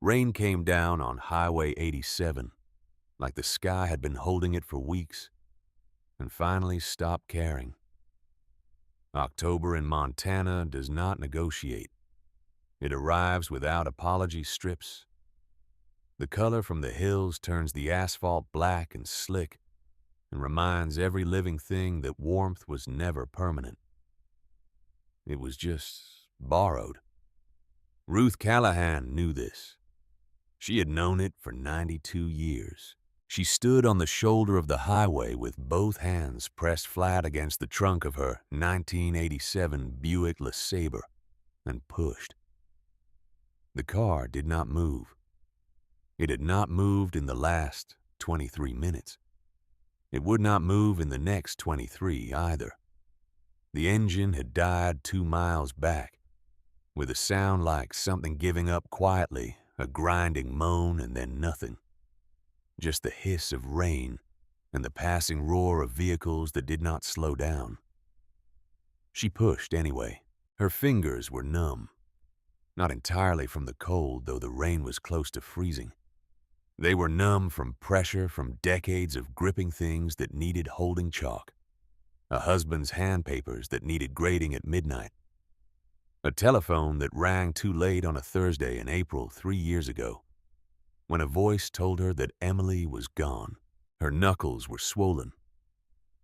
Rain came down on Highway 87, like the sky had been holding it for weeks, and finally stopped caring. October in Montana does not negotiate. It arrives without apology strips. The color from the hills turns the asphalt black and slick and reminds every living thing that warmth was never permanent. It was just borrowed. Ruth Callahan knew this. She had known it for 92 years. She stood on the shoulder of the highway with both hands pressed flat against the trunk of her 1987 Buick LeSabre and pushed. The car did not move. It had not moved in the last 23 minutes. It would not move in the next 23 either. The engine had died 2 miles back, with a sound like something giving up quietly, a grinding moan and then nothing. Just the hiss of rain and the passing roar of vehicles that did not slow down. She pushed anyway. Her fingers were numb. Not entirely from the cold, though the rain was close to freezing. They were numb from pressure from decades of gripping things that needed holding chalk. A husband's handpapers that needed grading at midnight. A telephone that rang too late on a Thursday in April 3 years ago, when a voice told her that Emily was gone. Her knuckles were swollen.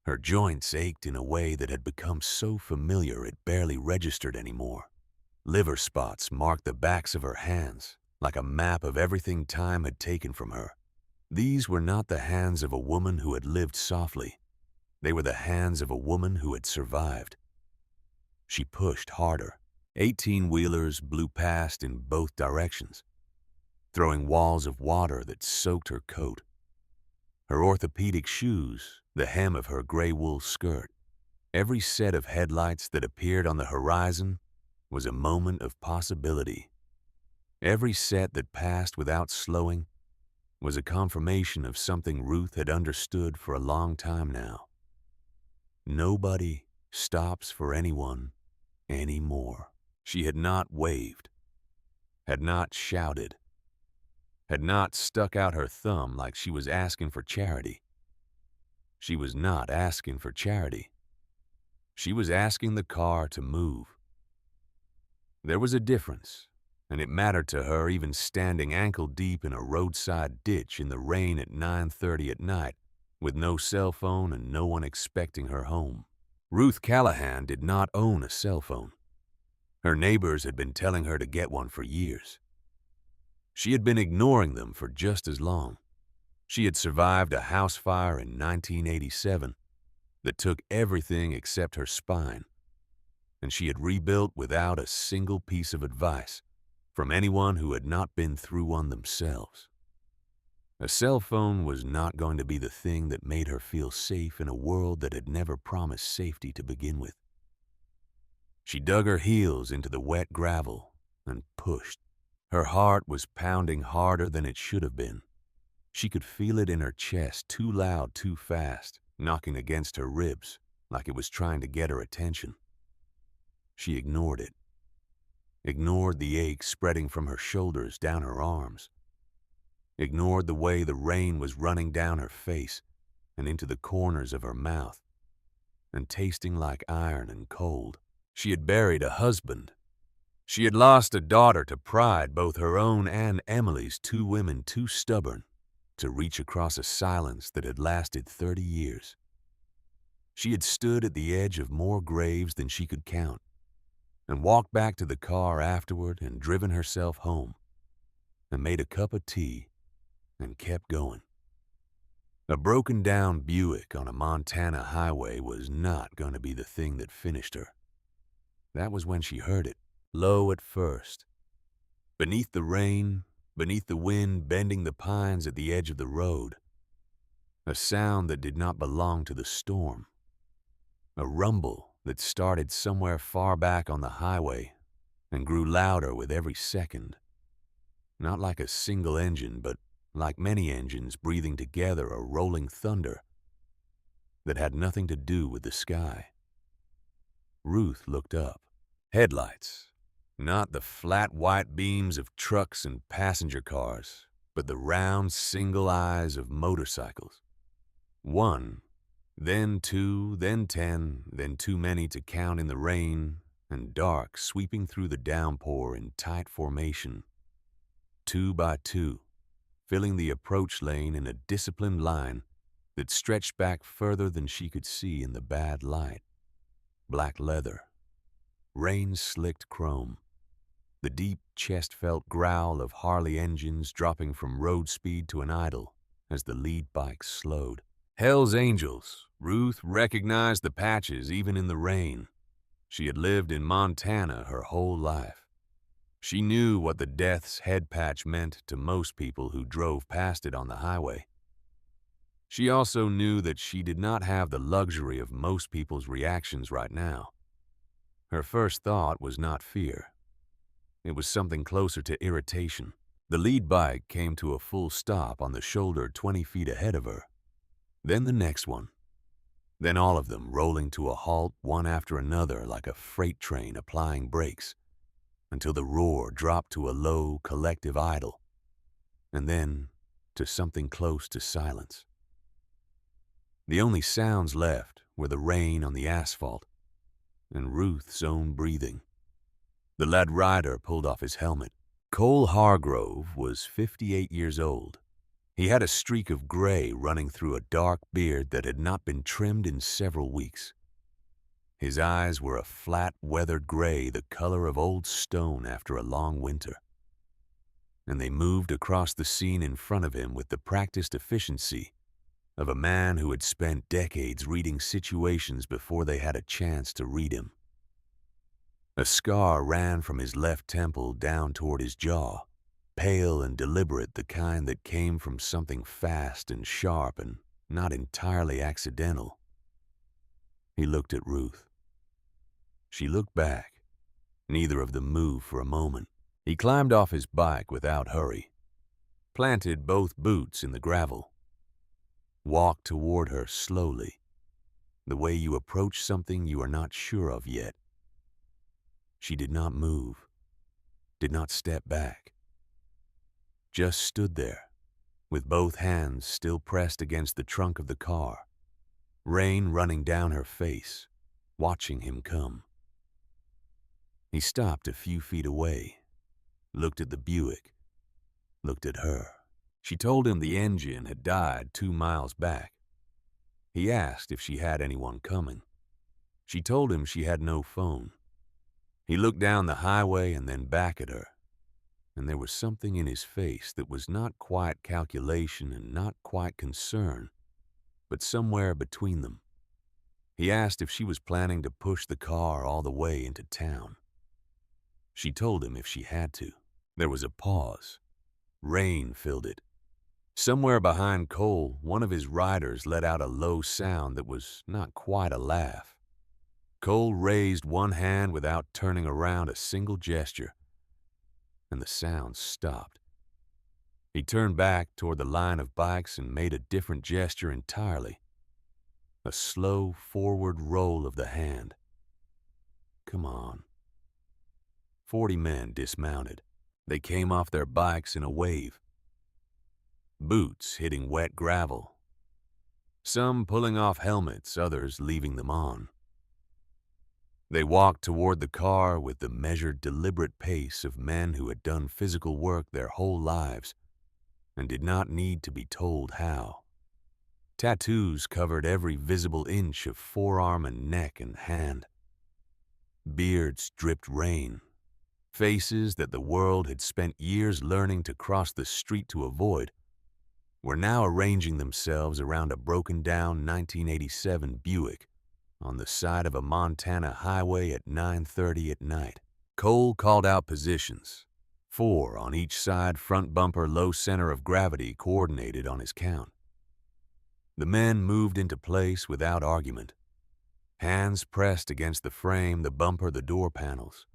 Her joints ached in a way that had become so familiar it barely registered anymore. Liver spots marked the backs of her hands, like a map of everything time had taken from her. These were not the hands of a woman who had lived softly. They were the hands of a woman who had survived. She pushed harder. 18-wheelers blew past in both directions, throwing walls of water that soaked her coat. Her orthopedic shoes, the hem of her gray wool skirt. Every set of headlights that appeared on the horizon was a moment of possibility. Every set that passed without slowing was a confirmation of something Ruth had understood for a long time now. Nobody stops for anyone anymore. She had not waved, had not shouted, had not stuck out her thumb like she was asking for charity. She was not asking for charity. She was asking the car to move. There was a difference, and it mattered to her even standing ankle-deep in a roadside ditch in the rain at 9:30 at night, with no cell phone and no one expecting her home. Ruth Callahan did not own a cell phone. Her neighbors had been telling her to get one for years. She had been ignoring them for just as long. She had survived a house fire in 1987 that took everything except her spine, and she had rebuilt without a single piece of advice from anyone who had not been through one themselves. A cell phone was not going to be the thing that made her feel safe in a world that had never promised safety to begin with. She dug her heels into the wet gravel and pushed. Her heart was pounding harder than it should have been. She could feel it in her chest, too loud, too fast, knocking against her ribs like it was trying to get her attention. She ignored it. Ignored the ache spreading from her shoulders down her arms. Ignored the way the rain was running down her face and into the corners of her mouth and tasting like iron and cold. She had buried a husband. She had lost a daughter to pride, both her own and Emily's, 2 women too stubborn to reach across a silence that had lasted 30 years. She had stood at the edge of more graves than she could count, and walked back to the car afterward and driven herself home, and made a cup of tea and kept going. A broken-down Buick on a Montana highway was not going to be the thing that finished her. That was when she heard it, low at first. Beneath the rain, beneath the wind bending the pines at the edge of the road. A sound that did not belong to the storm. A rumble that started somewhere far back on the highway and grew louder with every second. Not like a single engine, but like many engines breathing together, a rolling thunder that had nothing to do with the sky. Ruth looked up. Headlights. Not the flat white beams of trucks and passenger cars, but the round single eyes of motorcycles. One, then two, then 10, then too many to count in the rain, and dark sweeping through the downpour in tight formation. 2 by 2, filling the approach lane in a disciplined line that stretched back further than she could see in the bad light. Black leather, rain-slicked chrome, the deep chest-felt growl of Harley engines dropping from road speed to an idle as the lead bike slowed. Hell's Angels. Ruth recognized the patches even in the rain. She had lived in Montana her whole life. She knew what the Death's Head patch meant to most people who drove past it on the highway. She also knew that she did not have the luxury of most people's reactions right now. Her first thought was not fear. It was something closer to irritation. The lead bike came to a full stop on the shoulder 20 feet ahead of her. Then the next one. Then all of them rolling to a halt one after another like a freight train applying brakes, until the roar dropped to a low, collective idle, and then to something close to silence. The only sounds left were the rain on the asphalt and Ruth's own breathing. The lad rider pulled off his helmet. Cole Hargrove was 58 years old. He had a streak of gray running through a dark beard that had not been trimmed in several weeks. His eyes were a flat, weathered gray, the color of old stone after a long winter. And they moved across the scene in front of him with the practiced efficiency of a man who had spent decades reading situations before they had a chance to read him. A scar ran from his left temple down toward his jaw, pale and deliberate, the kind that came from something fast and sharp and not entirely accidental. He looked at Ruth. She looked back. Neither of them moved for a moment. He climbed off his bike without hurry, planted both boots in the gravel, walked toward her slowly, the way you approach something you are not sure of yet. She did not move, did not step back, just stood there, with both hands still pressed against the trunk of the car, rain running down her face, watching him come. He stopped a few feet away, looked at the Buick, looked at her. She told him the engine had died 2 miles back. He asked if she had anyone coming. She told him she had no phone. He looked down the highway and then back at her, and there was something in his face that was not quite calculation and not quite concern, but somewhere between them. He asked if she was planning to push the car all the way into town. She told him if she had to. There was a pause. Rain filled it. Somewhere behind Cole, one of his riders let out a low sound that was not quite a laugh. Cole raised one hand without turning around a single gesture, and the sound stopped. He turned back toward the line of bikes and made a different gesture entirely. A slow forward roll of the hand. Come on. 40 men dismounted. They came off their bikes in a wave. Boots hitting wet gravel. Some pulling off helmets, others leaving them on. They walked toward the car with the measured, deliberate pace of men who had done physical work their whole lives and did not need to be told how. Tattoos covered every visible inch of forearm and neck and hand. Beards dripped rain. Faces that the world had spent years learning to cross the street to avoid were now arranging themselves around a broken-down 1987 Buick on the side of a Montana highway at 9:30 at night. Cole called out positions. 4 on each side, front bumper, low center of gravity coordinated on his count. The men moved into place without argument. Hands pressed against the frame, the bumper, the door panels.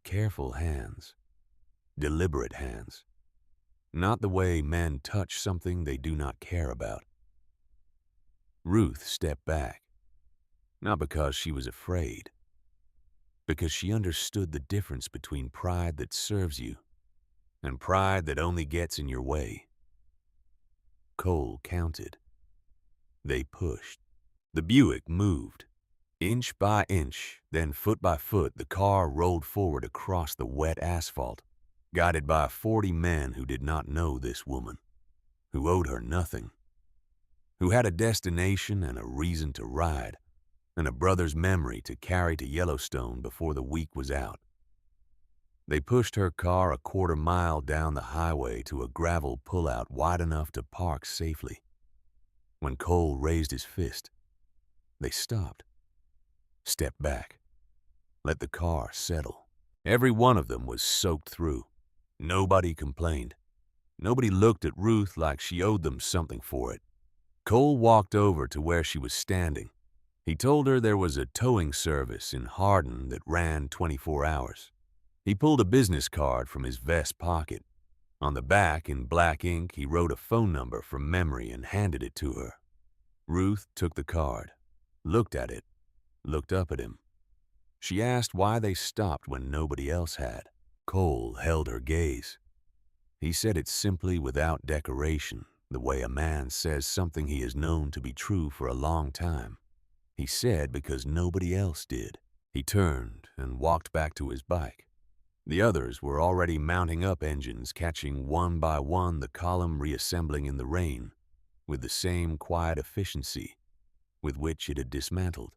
Careful hands. Deliberate hands. Not the way men touch something they do not care about. Ruth stepped back. Not because she was afraid. because she understood the difference between pride that serves you and pride that only gets in your way. Cole counted. They pushed. The Buick moved. Inch by inch, then foot by foot, the car rolled forward across the wet asphalt, guided by 40 men who did not know this woman, who owed her nothing, who had a destination and a reason to ride, and a brother's memory to carry to Yellowstone before the week was out. They pushed her car a quarter-mile down the highway to a gravel pullout wide enough to park safely. When Cole raised his fist, they stopped, stepped back, let the car settle. Every one of them was soaked through. Nobody complained. Nobody looked at Ruth like she owed them something for it. Cole walked over to where she was standing. He told her there was a towing service in Hardin that ran 24 hours. He pulled a business card from his vest pocket. On the back, in black ink, he wrote a phone number from memory and handed it to her. Ruth took the card, looked at it, looked up at him. She asked why they stopped when nobody else had. Cole held her gaze. He said it simply, without decoration, the way a man says something he has known to be true for a long time. He said because nobody else did. He turned and walked back to his bike. The others were already mounting up engines, catching one by one the column reassembling in the rain, with the same quiet efficiency with which it had dismantled.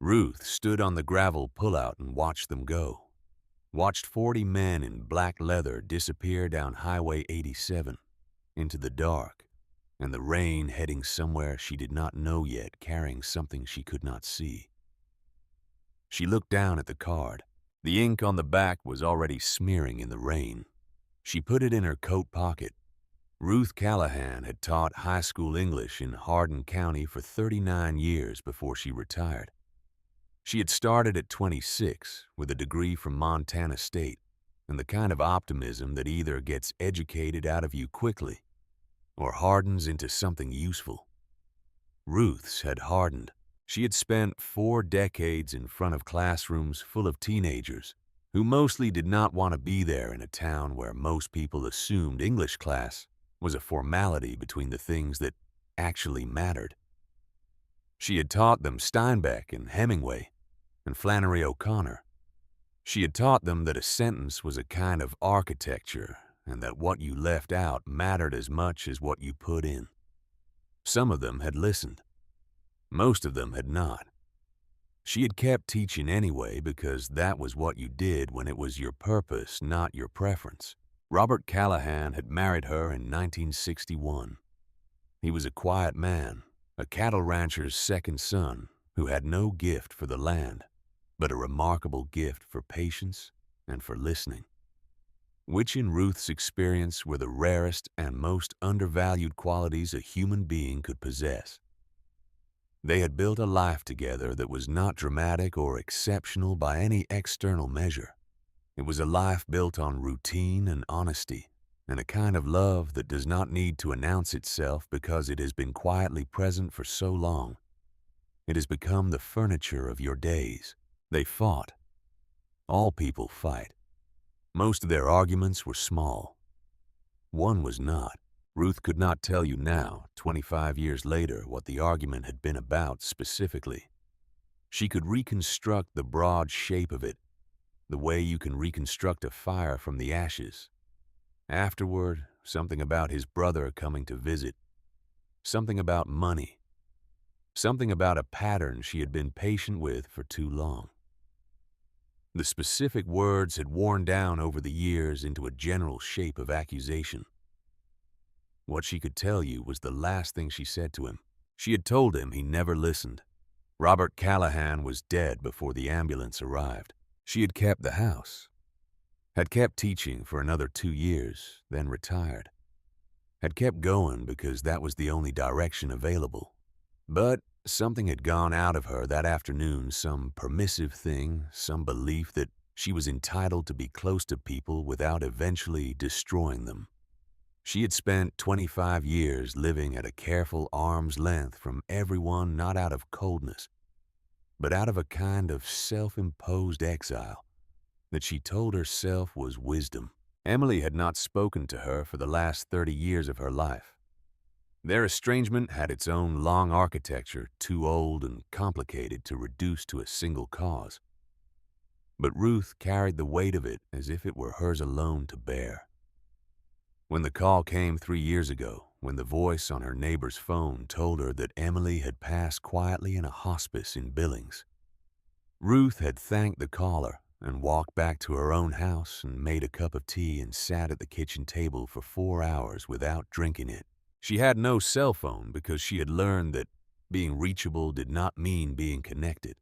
Ruth stood on the gravel pullout and watched them go. Watched 40 men in black leather disappear down Highway 87 into the dark, and the rain heading somewhere she did not know yet, carrying something she could not see. She looked down at the card. The ink on the back was already smearing in the rain. She put it in her coat pocket. Ruth Callahan had taught high school English in Hardin County for 39 years before she retired. She had started at 26 with a degree from Montana State and the kind of optimism that either gets educated out of you quickly or hardens into something useful. Ruth's had hardened. She had spent 4 decades in front of classrooms full of teenagers who mostly did not want to be there in a town where most people assumed English class was a formality between the things that actually mattered. She had taught them Steinbeck and Hemingway and Flannery O'Connor. She had taught them that a sentence was a kind of architecture and that what you left out mattered as much as what you put in. Some of them had listened. Most of them had not. She had kept teaching anyway because that was what you did when it was your purpose, not your preference. Robert Callahan had married her in 1961. He was a quiet man, a cattle rancher's second son who had no gift for the land, but a remarkable gift for patience and for listening, which in Ruth's experience were the rarest and most undervalued qualities a human being could possess. They had built a life together that was not dramatic or exceptional by any external measure. It was a life built on routine and honesty, and a kind of love that does not need to announce itself because it has been quietly present for so long. It has become the furniture of your days. They fought. All people fight. Most of their arguments were small. One was not. Ruth could not tell you now, 25 years later, what the argument had been about specifically. She could reconstruct the broad shape of it, the way you can reconstruct a fire from the ashes. Afterward, something about his brother coming to visit, something about money, something about a pattern she had been patient with for too long. The specific words had worn down over the years into a general shape of accusation. What she could tell you was the last thing she said to him. She had told him he never listened. Robert Callahan was dead before the ambulance arrived. She had kept the house, had kept teaching for another 2 years, then retired, had kept going because that was the only direction available. But something had gone out of her that afternoon, some permissive thing, some belief that she was entitled to be close to people without eventually destroying them. She had spent 25 years living at a careful arm's length from everyone, not out of coldness, but out of a kind of self-imposed exile that she told herself was wisdom. Emily had not spoken to her for the last 30 years of her life. Their estrangement had its own long architecture, too old and complicated to reduce to a single cause. But Ruth carried the weight of it as if it were hers alone to bear. When the call came 3 years ago, when the voice on her neighbor's phone told her that Emily had passed quietly in a hospice in Billings, Ruth had thanked the caller and walked back to her own house and made a cup of tea and sat at the kitchen table for 4 hours without drinking it. She had no cell phone because she had learned that being reachable did not mean being connected.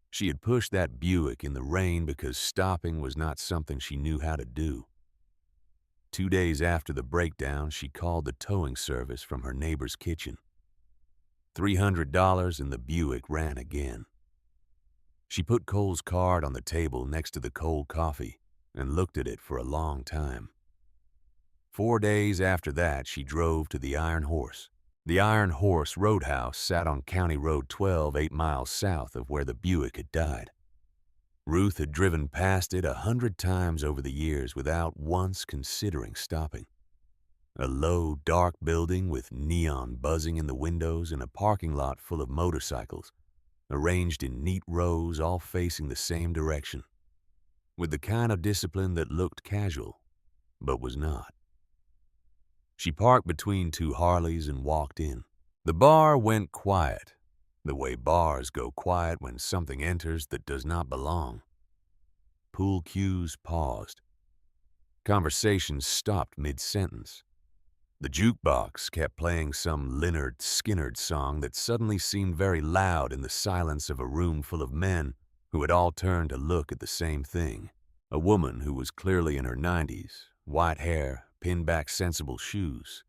She had pushed that Buick in the rain because stopping was not something she knew how to do. 2 days after the breakdown, she called the towing service from her neighbor's kitchen. $300 and the Buick ran again. She put Cole's card on the table next to the cold coffee and looked at it for a long time. 4 days after that, she drove to the Iron Horse. The Iron Horse Roadhouse sat on County Road 12, 8 miles south of where the Buick had died. Ruth had driven past it 100 times over the years without once considering stopping. A low, dark building with neon buzzing in the windows and a parking lot full of motorcycles, arranged in neat rows all facing the same direction, with the kind of discipline that looked casual, but was not. She parked between 2 Harleys and walked in. The bar went quiet, the way bars go quiet when something enters that does not belong. Pool cues paused. Conversations stopped mid-sentence. The jukebox kept playing some Lynyrd Skynyrd song that suddenly seemed very loud in the silence of a room full of men who had all turned to look at the same thing. A woman who was clearly in her 90s, white hair, pinned-back sensible shoes,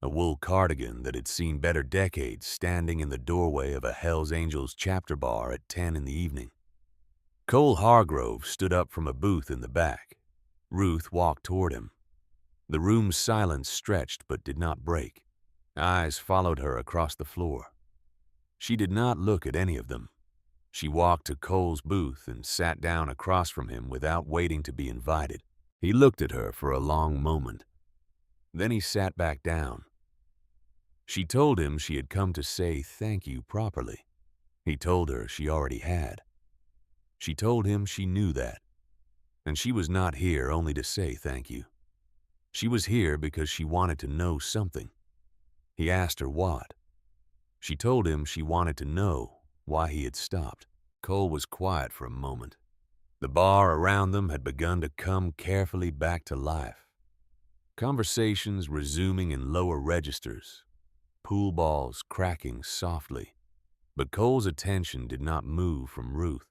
a wool cardigan that had seen better decades standing in the doorway of a Hells Angels chapter bar at 10 in the evening. Cole Hargrove stood up from a booth in the back. Ruth walked toward him. The room's silence stretched but did not break. Eyes followed her across the floor. She did not look at any of them. She walked to Cole's booth and sat down across from him without waiting to be invited. He looked at her for a long moment. Then he sat back down. She told him she had come to say thank you properly. He told her she already had. She told him she knew that. And she was not here only to say thank you. She was here because she wanted to know something. He asked her what. She told him she wanted to know why he had stopped. Cole was quiet for a moment. The bar around them had begun to come carefully back to life. Conversations resuming in lower registers, pool balls cracking softly. But Cole's attention did not move from Ruth.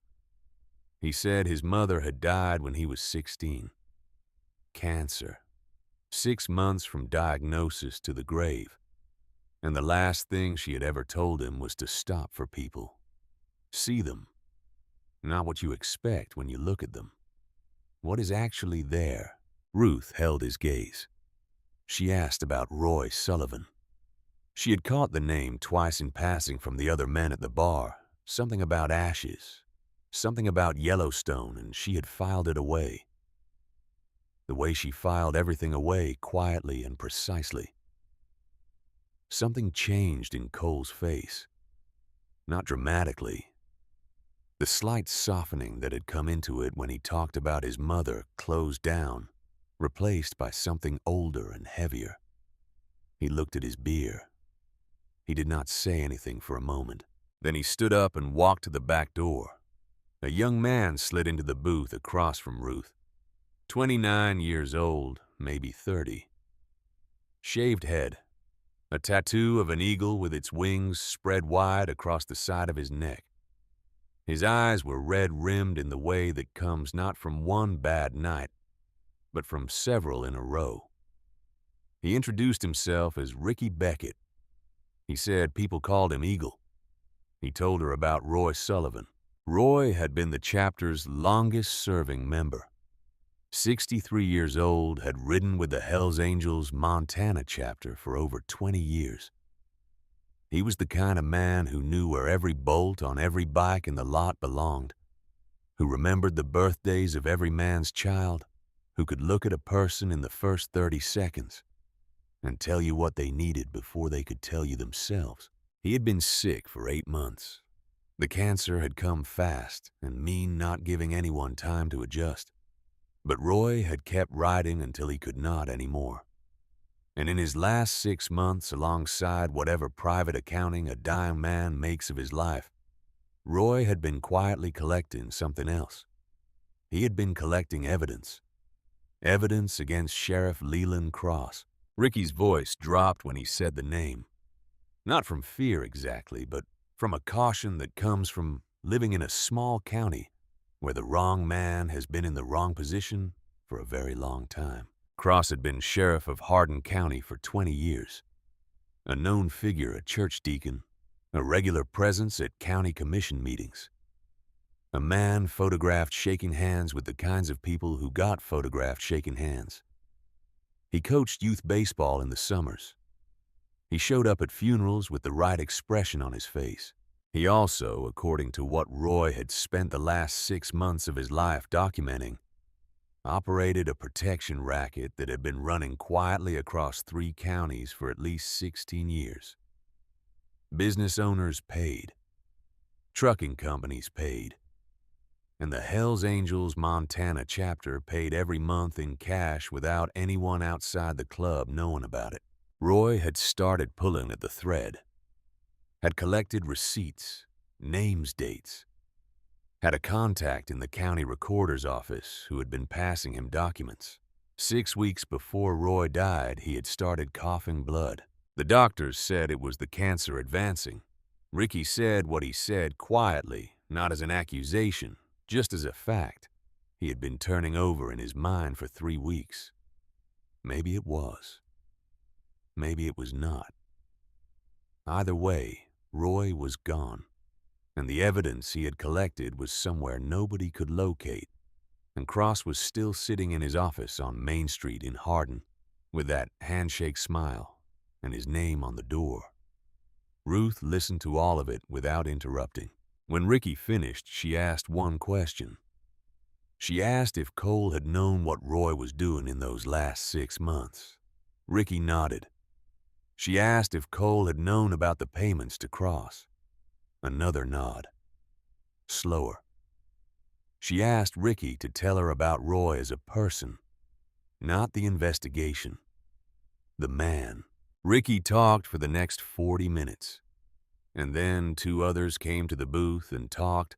He said his mother had died when he was 16. Cancer. 6 months from diagnosis to the grave. And the last thing she had ever told him was to stop for people. See them. Not what you expect when you look at them. What is actually there? Ruth held his gaze. She asked about Roy Sullivan. She had caught the name twice in passing from the other men at the bar. Something about ashes. Something about Yellowstone, and she had filed it away. The way she filed everything away quietly and precisely. Something changed in Cole's face. Not dramatically. The slight softening that had come into it when he talked about his mother closed down, replaced by something older and heavier. He looked at his beer. He did not say anything for a moment. Then he stood up and walked to the back door. A young man slid into the booth across from Ruth. 29 years old, maybe 30. Shaved head. A tattoo of an eagle with its wings spread wide across the side of his neck. His eyes were red-rimmed in the way that comes not from one bad night, but from several in a row. He introduced himself as Ricky Beckett. He said people called him Eagle. He told her about Roy Sullivan. Roy had been the chapter's longest-serving member. 63 years old, had ridden with the Hells Angels Montana chapter for over 20 years. He was the kind of man who knew where every bolt on every bike in the lot belonged, who remembered the birthdays of every man's child, who could look at a person in the first 30 seconds and tell you what they needed before they could tell you themselves. He had been sick for 8 months. The cancer had come fast and mean not giving anyone time to adjust. But Roy had kept riding until he could not anymore. And in his last 6 months, alongside whatever private accounting a dying man makes of his life, Roy had been quietly collecting something else. He had been collecting evidence. Evidence against Sheriff Leland Cross. Ricky's voice dropped when he said the name. Not from fear exactly, but from a caution that comes from living in a small county where the wrong man has been in the wrong position for a very long time. Cross had been sheriff of Hardin County for 20 years. A known figure, a church deacon, a regular presence at county commission meetings. A man photographed shaking hands with the kinds of people who got photographed shaking hands. He coached youth baseball in the summers. He showed up at funerals with the right expression on his face. He also, according to what Roy had spent the last 6 months of his life documenting, operated a protection racket that had been running quietly across 3 counties for at least 16 years. Business owners paid. Trucking companies paid. And the Hells Angels Montana chapter paid every month in cash without anyone outside the club knowing about it. Roy had started pulling at the thread, had collected receipts, names, dates, had a contact in the county recorder's office who had been passing him documents. 6 weeks before Roy died, he had started coughing blood. The doctors said it was the cancer advancing. Ricky said what he said quietly, not as an accusation, just as a fact. He had been turning over in his mind for 3 weeks. Maybe it was. Maybe it was not. Either way, Roy was gone, and the evidence he had collected was somewhere nobody could locate, and Cross was still sitting in his office on Main Street in Hardin, with that handshake smile and his name on the door. Ruth listened to all of it without interrupting. When Ricky finished, she asked one question. She asked if Cole had known what Roy was doing in those last 6 months. Ricky nodded. She asked if Cole had known about the payments to Cross. Another nod. Slower. She asked Ricky to tell her about Roy as a person, not the investigation. The man. Ricky talked for the next 40 minutes. And then 2 others came to the booth and talked,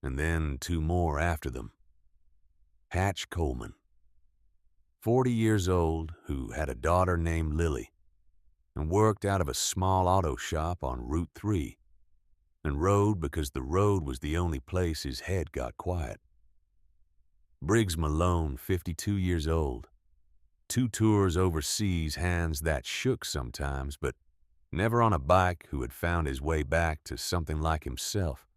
and then 2 more after them. Hatch Coleman, 40 years old, who had a daughter named Lily, and worked out of a small auto shop on Route 3, and rode because the road was the only place his head got quiet. Briggs Malone, 52 years old, 2 tours overseas, hands that shook sometimes, but never on a bike, who had found his way back to something like himself,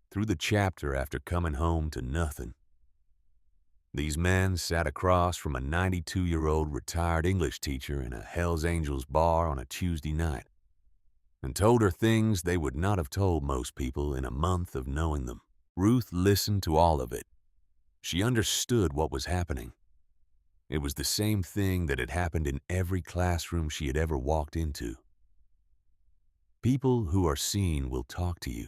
through the chapter after coming home to nothing. These men sat across from a 92-year-old retired English teacher in a Hells Angels bar on a Tuesday night, and told her things they would not have told most people in a month of knowing them. Ruth listened to all of it. She understood what was happening. It was the same thing that had happened in every classroom she had ever walked into. People who are seen will talk to you.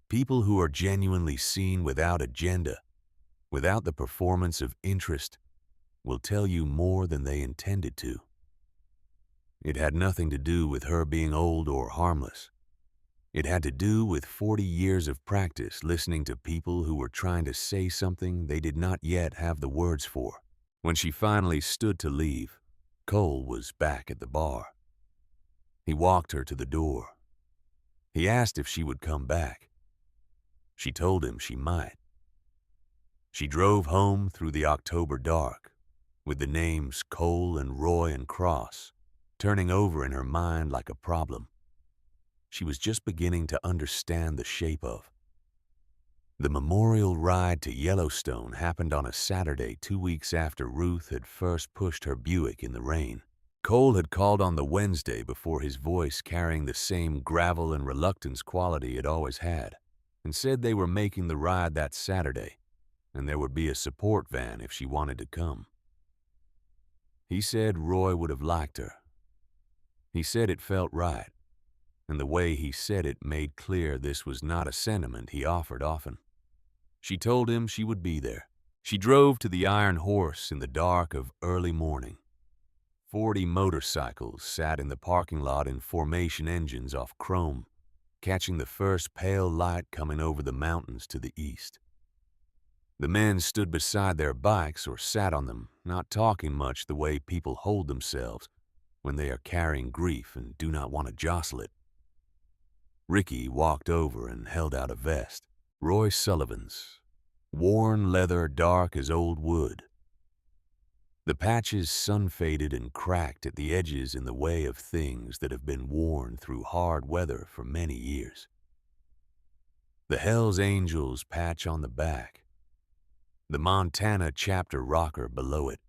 People who are genuinely seen without agenda, without the performance of interest, will tell you more than they intended to. It had nothing to do with her being old or harmless. It had to do with 40 years of practice listening to people who were trying to say something they did not yet have the words for. When she finally stood to leave, Cole was back at the bar. He walked her to the door. He asked if she would come back. She told him she might. She drove home through the October dark, with the names Cole and Roy and Cross turning over in her mind like a problem she was just beginning to understand the shape of. The memorial ride to Yellowstone happened on a Saturday 2 weeks after Ruth had first pushed her Buick in the rain. Cole had called on the Wednesday before, his voice carrying the same gravel and reluctance quality it always had, and said they were making the ride that Saturday, and there would be a support van if she wanted to come. He said Roy would have liked her. He said it felt right, and the way he said it made clear this was not a sentiment he offered often. She told him she would be there. She drove to the Iron Horse in the dark of early morning. 40 motorcycles sat in the parking lot in formation engines off chrome, catching the first pale light coming over the mountains to the east. The men stood beside their bikes or sat on them, not talking much the way people hold themselves when they are carrying grief and do not want to jostle it. Ricky walked over and held out a vest, Roy Sullivan's, worn leather dark as old wood. The patches sun-faded and cracked at the edges in the way of things that have been worn through hard weather for many years. The Hells Angels patch on the back. The Montana chapter rocker below it.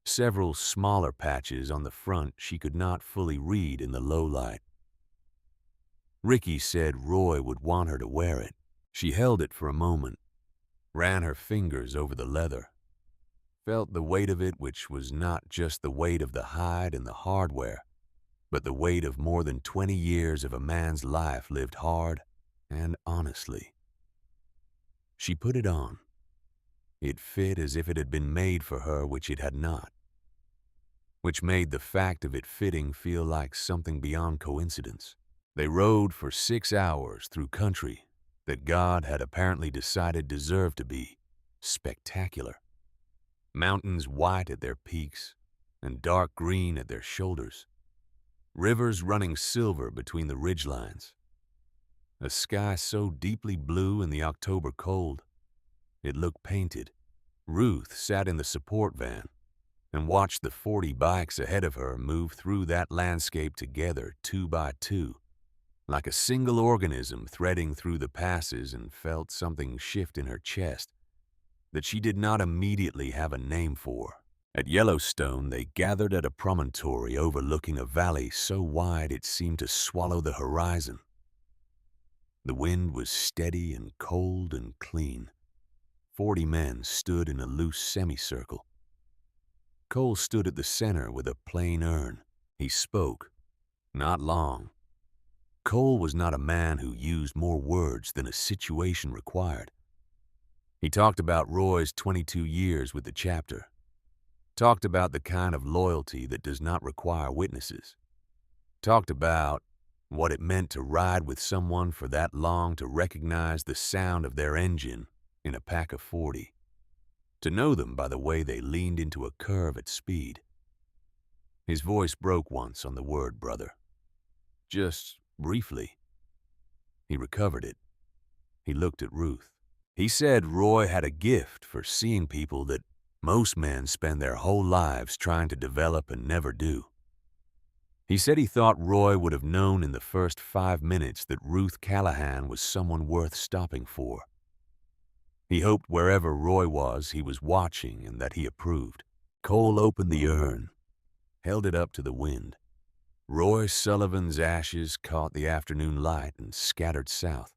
Several smaller patches on the front she could not fully read in the low light. Ricky said Roy would want her to wear it. She held it for a moment, ran her fingers over the leather, felt the weight of it, which was not just the weight of the hide and the hardware, but the weight of more than 20 years of a man's life lived hard and honestly. She put it on. It fit as if it had been made for her, which it had not, which made the fact of it fitting feel like something beyond coincidence. They rode for 6 hours through country that God had apparently decided deserved to be spectacular. Mountains white at their peaks and dark green at their shoulders. Rivers running silver between the ridgelines. A sky so deeply blue in the October cold, it looked painted. Ruth sat in the support van and watched the 40 bikes ahead of her move through that landscape together, 2 by 2, like a single organism threading through the passes, and felt something shift in her chest that she did not immediately have a name for. At Yellowstone, they gathered at a promontory overlooking a valley so wide it seemed to swallow the horizon. The wind was steady and cold and clean. 40 men stood in a loose semicircle. Cole stood at the center with a plain urn. He spoke. Not long. Cole was not a man who used more words than a situation required. He talked about Roy's 22 years with the chapter. Talked about the kind of loyalty that does not require witnesses. Talked about what it meant to ride with someone for that long, to recognize the sound of their engine in a pack of 40, to know them by the way they leaned into a curve at speed. His voice broke once on the word brother. Just briefly. He recovered it. He looked at Ruth. He said Roy had a gift for seeing people that most men spend their whole lives trying to develop and never do. He said he thought Roy would have known in the first 5 minutes that Ruth Callahan was someone worth stopping for. He hoped wherever Roy was, he was watching and that he approved. Cole opened the urn, held it up to the wind. Roy Sullivan's ashes caught the afternoon light and scattered south,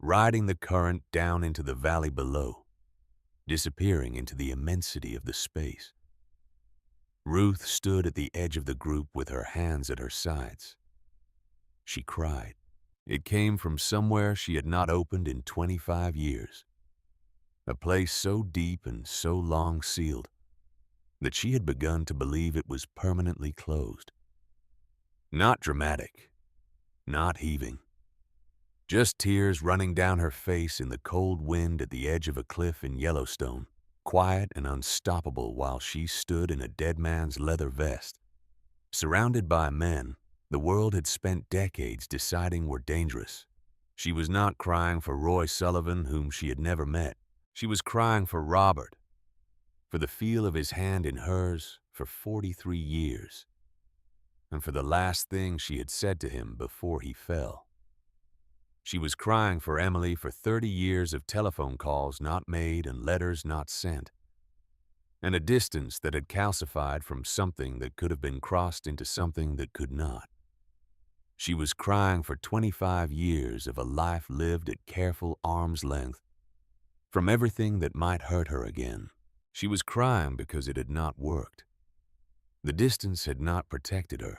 riding the current down into the valley below, disappearing into the immensity of the space. Ruth stood at the edge of the group with her hands at her sides. She cried. It came from somewhere she had not opened in 25 years. A place so deep and so long sealed that she had begun to believe it was permanently closed. Not dramatic, not heaving. Just tears running down her face in the cold wind at the edge of a cliff in Yellowstone, quiet and unstoppable while she stood in a dead man's leather vest. Surrounded by men the world had spent decades deciding were dangerous. She was not crying for Roy Sullivan, whom she had never met. She was crying for Robert, for the feel of his hand in hers for 43 years, and for the last thing she had said to him before he fell. She was crying for Emily for 30 years of telephone calls not made and letters not sent. and a distance that had calcified from something that could have been crossed into something that could not. She was crying for 25 years of a life lived at careful arm's length from everything that might hurt her again. She was crying because it had not worked. The distance had not protected her.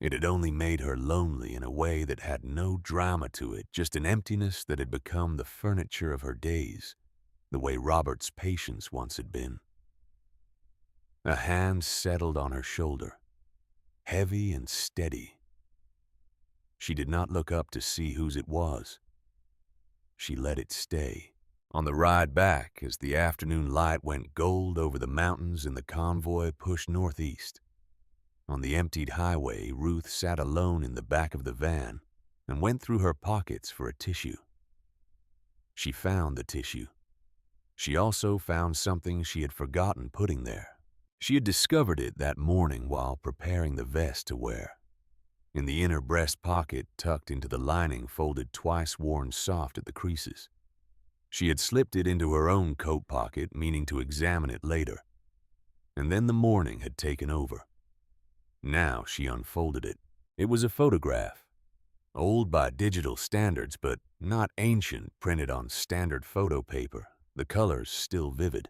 It had only made her lonely in a way that had no drama to it, just an emptiness that had become the furniture of her days, the way Robert's patience once had been. A hand settled on her shoulder, heavy and steady. She did not look up to see whose it was. She let it stay. On the ride back, as the afternoon light went gold over the mountains and the convoy pushed northeast, on the emptied highway, Ruth sat alone in the back of the van and went through her pockets for a tissue. She found the tissue. She also found something she had forgotten putting there. She had discovered it that morning while preparing the vest to wear. In the inner breast pocket, tucked into the lining, folded twice, worn soft at the creases. She had slipped it into her own coat pocket, meaning to examine it later. And then the morning had taken over. Now she unfolded it. It was a photograph, old by digital standards, but not ancient, printed on standard photo paper, the colors still vivid.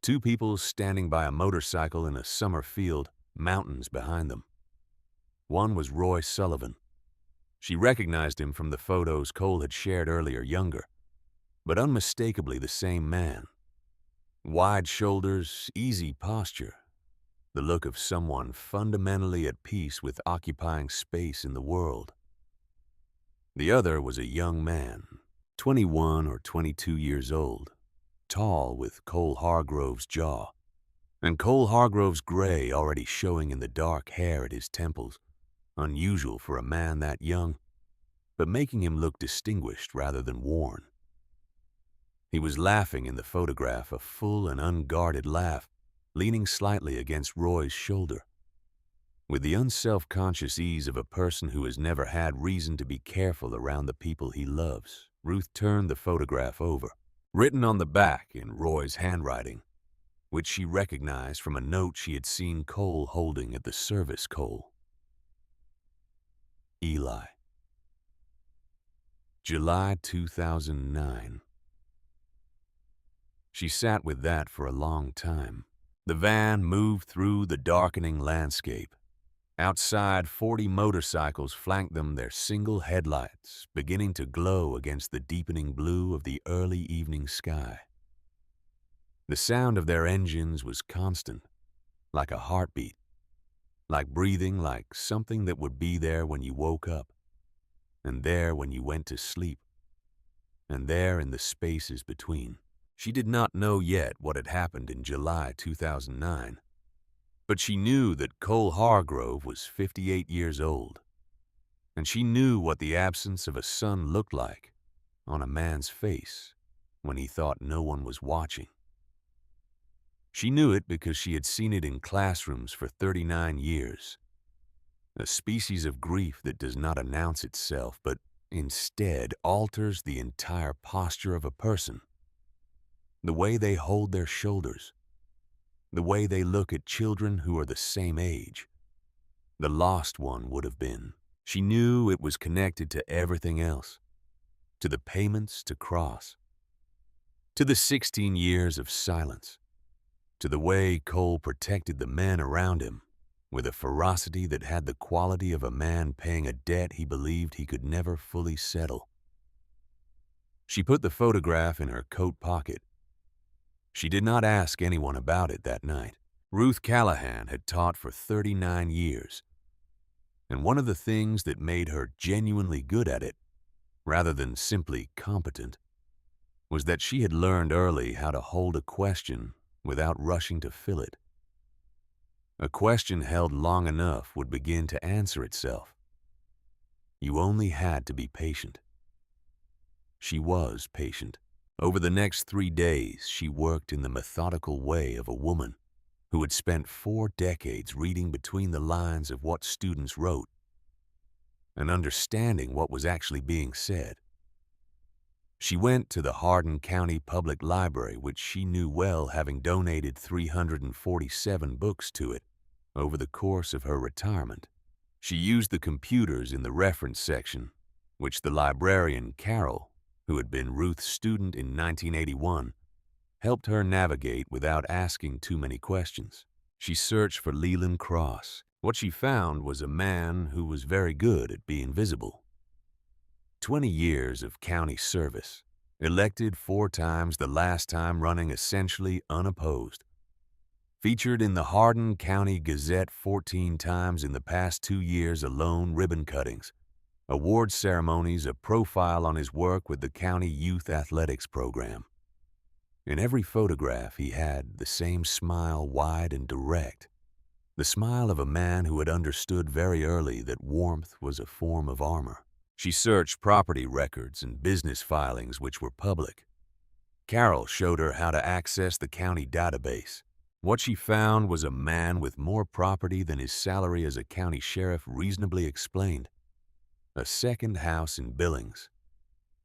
Two people standing by a motorcycle in a summer field, mountains behind them. One was Roy Sullivan. She recognized him from the photos Cole had shared earlier, younger, but unmistakably the same man. Wide shoulders, easy posture, the look of someone fundamentally at peace with occupying space in the world. The other was a young man, 21 or 22 years old, tall with Cole Hargrove's jaw, and Cole Hargrove's gray already showing in the dark hair at his temples, unusual for a man that young, but making him look distinguished rather than worn. He was laughing in the photograph, a full and unguarded laugh, leaning slightly against Roy's shoulder. With the unself-conscious ease of a person who has never had reason to be careful around the people he loves, Ruth turned the photograph over. Written on the back in Roy's handwriting, which she recognized from a note she had seen Cole holding at the service Cole. Eli. July 2009. She sat with that for a long time. The van moved through the darkening landscape. Outside, 40 motorcycles flanked them, their single headlights beginning to glow against the deepening blue of the early evening sky. The sound of their engines was constant, like a heartbeat, like breathing, like something that would be there when you woke up, and there when you went to sleep, and there in the spaces between. She did not know yet what had happened in July 2009, but she knew that Cole Hargrove was 58 years old, and she knew what the absence of a sun looked like on a man's face when he thought no one was watching. She knew it because she had seen it in classrooms for 39 years, a species of grief that does not announce itself, but instead alters the entire posture of a person. The way they hold their shoulders, the way they look at children who are the same age. The lost one would have been. She knew it was connected to everything else, to the payments to cross, to the 16 years of silence, to the way Cole protected the men around him with a ferocity that had the quality of a man paying a debt he believed he could never fully settle. She put the photograph in her coat pocket. She did not ask anyone about it that night. Ruth Callahan had taught for 39 years, and one of the things that made her genuinely good at it, rather than simply competent, was that she had learned early how to hold a question without rushing to fill it. A question held long enough would begin to answer itself. You only had to be patient. She was patient. Over the next 3 days, she worked in the methodical way of a woman who had spent 4 decades reading between the lines of what students wrote and understanding what was actually being said. She went to the Hardin County Public Library, which she knew well, having donated 347 books to it over the course of her retirement. She used the computers in the reference section, which the librarian, Carol, who had been Ruth's student in 1981, helped her navigate without asking too many questions. She searched for Leland Cross. What she found was a man who was very good at being visible. 20 years of county service, elected 4 times, the last time running essentially unopposed. Featured in the Hardin County Gazette 14 times in the past 2 years alone, ribbon cuttings, award ceremonies, a profile on his work with the county youth athletics program. In every photograph he had the same smile, wide and direct, the smile of a man who had understood very early that warmth was a form of armor. She searched property records and business filings which were public. Carol showed her how to access the county database. What she found was a man with more property than his salary as a county sheriff reasonably explained. A second house in Billings,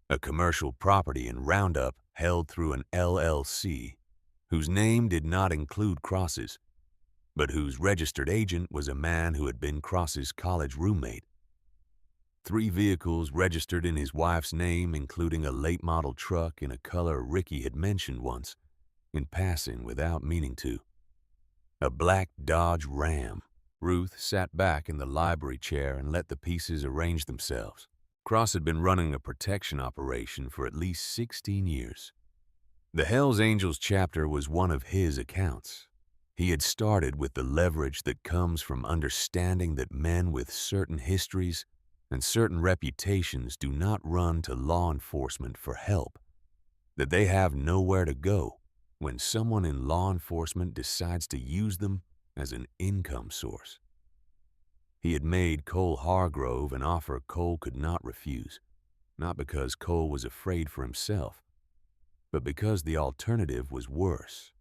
a commercial property in Roundup held through an LLC, whose name did not include Cross's, but whose registered agent was a man who had been Cross's college roommate. 3 vehicles registered in his wife's name, including a late-model truck in a color Ricky had mentioned once, in passing without meaning to. A black Dodge Ram. Ruth sat back in the library chair and let the pieces arrange themselves. Cross had been running a protection operation for at least 16 years. The Hells Angels chapter was one of his accounts. He had started with the leverage that comes from understanding that men with certain histories and certain reputations do not run to law enforcement for help, that they have nowhere to go when someone in law enforcement decides to use them as an income source. He had made Cole Hargrove an offer Cole could not refuse, not because Cole was afraid for himself, but because the alternative was worse.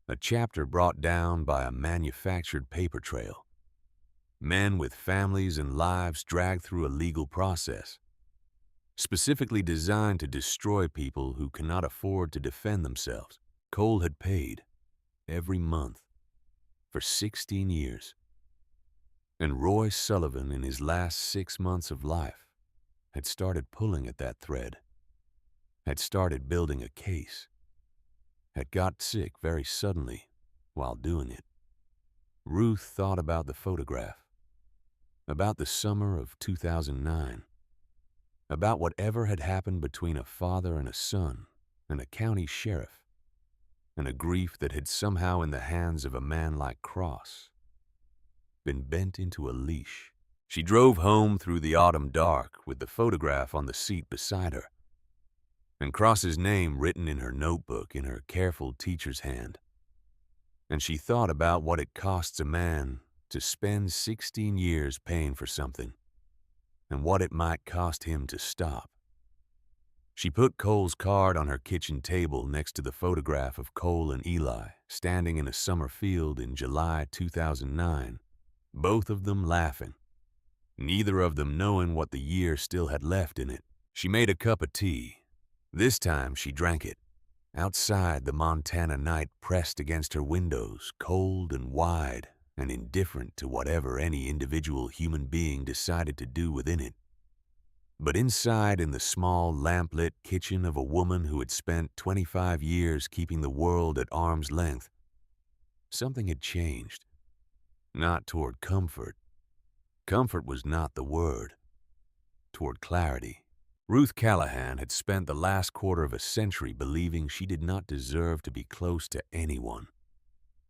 A chapter brought down by a manufactured paper trail. Men with families and lives dragged through a legal process, specifically designed to destroy people who cannot afford to defend themselves. Cole had paid every month for 16 years. And Roy Sullivan, in his last 6 months of life, had started pulling at that thread, had started building a case, had got sick very suddenly while doing it. Ruth thought about the photograph, about the summer of 2009, about whatever had happened between a father and a son and a county sheriff, and a grief that had somehow, in the hands of a man like Cross, been bent into a leash. She drove home through the autumn dark with the photograph on the seat beside her, and Cross's name written in her notebook in her careful teacher's hand. And she thought about what it costs a man to spend 16 years paying for something, and what it might cost him to stop. She put Cole's card on her kitchen table next to the photograph of Cole and Eli standing in a summer field in July 2009, both of them laughing, neither of them knowing what the year still had left in it. She made a cup of tea. This time she drank it. Outside, the Montana night pressed against her windows, cold and wide and indifferent to whatever any individual human being decided to do within it. But inside, in the small, lamp-lit kitchen of a woman who had spent 25 years keeping the world at arm's length, something had changed. Not toward comfort. Comfort was not the word. Toward clarity. Ruth Callahan had spent the last quarter of a century believing she did not deserve to be close to anyone,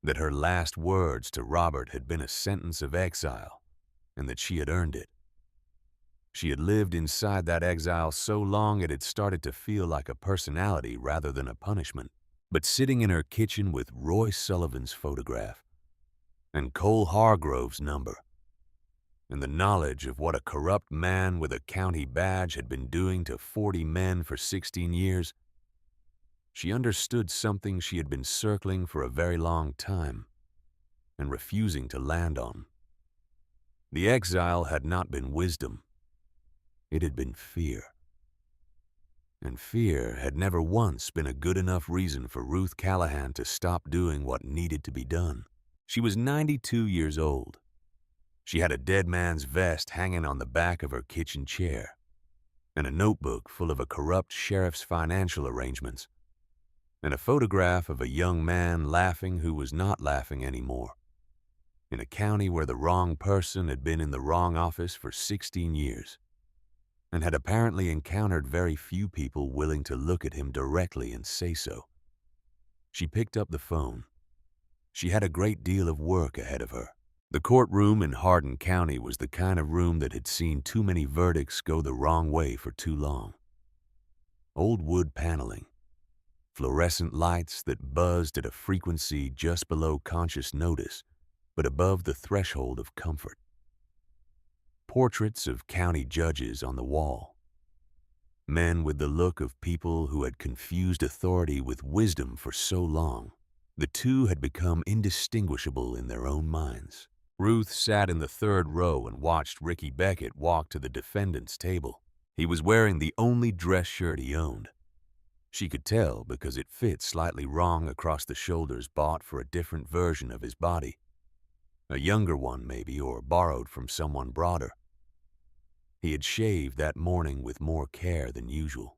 that her last words to Robert had been a sentence of exile, and that she had earned it. She had lived inside that exile so long it had started to feel like a personality rather than a punishment. But sitting in her kitchen with Roy Sullivan's photograph, and Cole Hargrove's number, and the knowledge of what a corrupt man with a county badge had been doing to 40 men for 16 years, she understood something she had been circling for a very long time and refusing to land on. The exile had not been wisdom. It had been fear. and fear had never once been a good enough reason for Ruth Callahan to stop doing what needed to be done. She was 92 years old. She had a dead man's vest hanging on the back of her kitchen chair, and a notebook full of a corrupt sheriff's financial arrangements, and a photograph of a young man laughing who was not laughing anymore, in a county where the wrong person had been in the wrong office for 16 years, and had apparently encountered very few people willing to look at him directly and say so. She picked up the phone. She had a great deal of work ahead of her. The courtroom in Hardin County was the kind of room that had seen too many verdicts go the wrong way for too long. Old wood paneling, fluorescent lights that buzzed at a frequency just below conscious notice, but above the threshold of comfort. Portraits of county judges on the wall. Men with the look of people who had confused authority with wisdom for so long. The two had become indistinguishable in their own minds. Ruth sat in the third row and watched Ricky Beckett walk to the defendant's table. He was wearing the only dress shirt he owned. She could tell because it fit slightly wrong across the shoulders, bought for a different version of his body. A younger one, maybe, or borrowed from someone broader. He had shaved that morning with more care than usual.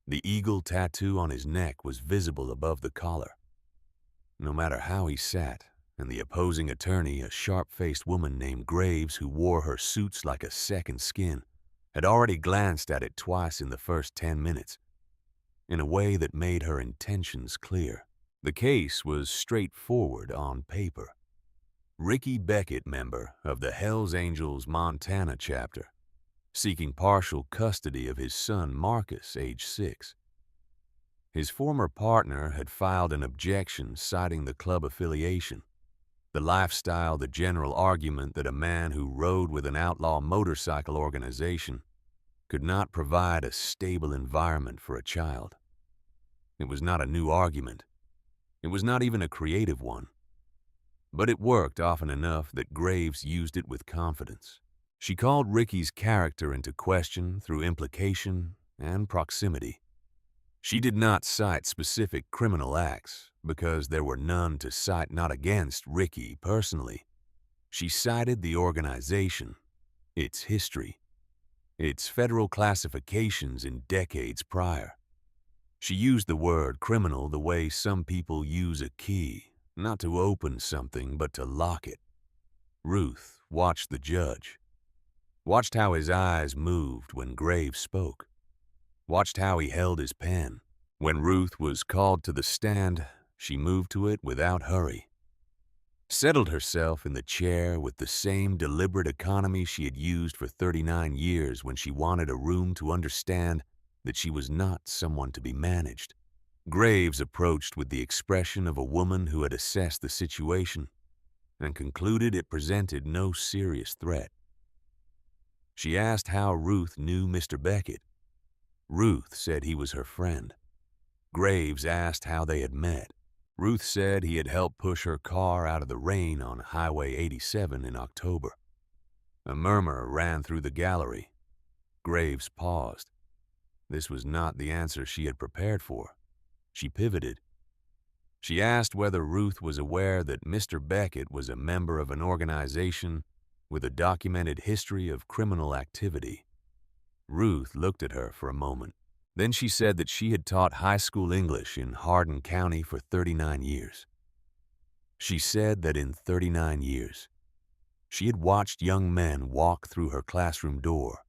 The eagle tattoo on his neck was visible above the collar. No matter how he sat, and the opposing attorney, a sharp-faced woman named Graves who wore her suits like a second skin, had already glanced at it twice in the first 10 minutes, in a way that made her intentions clear. The case was straightforward on paper. Ricky Beckett, member of the Hells Angels Montana chapter, seeking partial custody of his son Marcus, age 6. His former partner had filed an objection citing the club affiliation, the lifestyle, the general argument that a man who rode with an outlaw motorcycle organization could not provide a stable environment for a child. It was not a new argument. It was not even a creative one. But it worked often enough that Graves used it with confidence. She called Ricky's character into question through implication and proximity. She did not cite specific criminal acts because there were none to cite, not against Ricky personally. She cited the organization, its history, its federal classifications in decades prior. She used the word criminal the way some people use a key, not to open something but to lock it. Ruth watched the judge, watched how his eyes moved when Graves spoke, watched how he held his pen. When Ruth was called to the stand, she moved to it without hurry, settled herself in the chair with the same deliberate economy she had used for 39 years when she wanted a room to understand that she was not someone to be managed. Graves approached with the expression of a woman who had assessed the situation and concluded it presented no serious threat. She asked how Ruth knew Mr. Beckett. Ruth said he was her friend. Graves asked how they had met. Ruth said he had helped push her car out of the rain on Highway 87 in October. A murmur ran through the gallery. Graves paused. This was not the answer she had prepared for. She pivoted. She asked whether Ruth was aware that Mr. Beckett was a member of an organization with a documented history of criminal activity. Ruth looked at her for a moment. Then she said that she had taught high school English in Hardin County for 39 years. She said that in 39 years, she had watched young men walk through her classroom door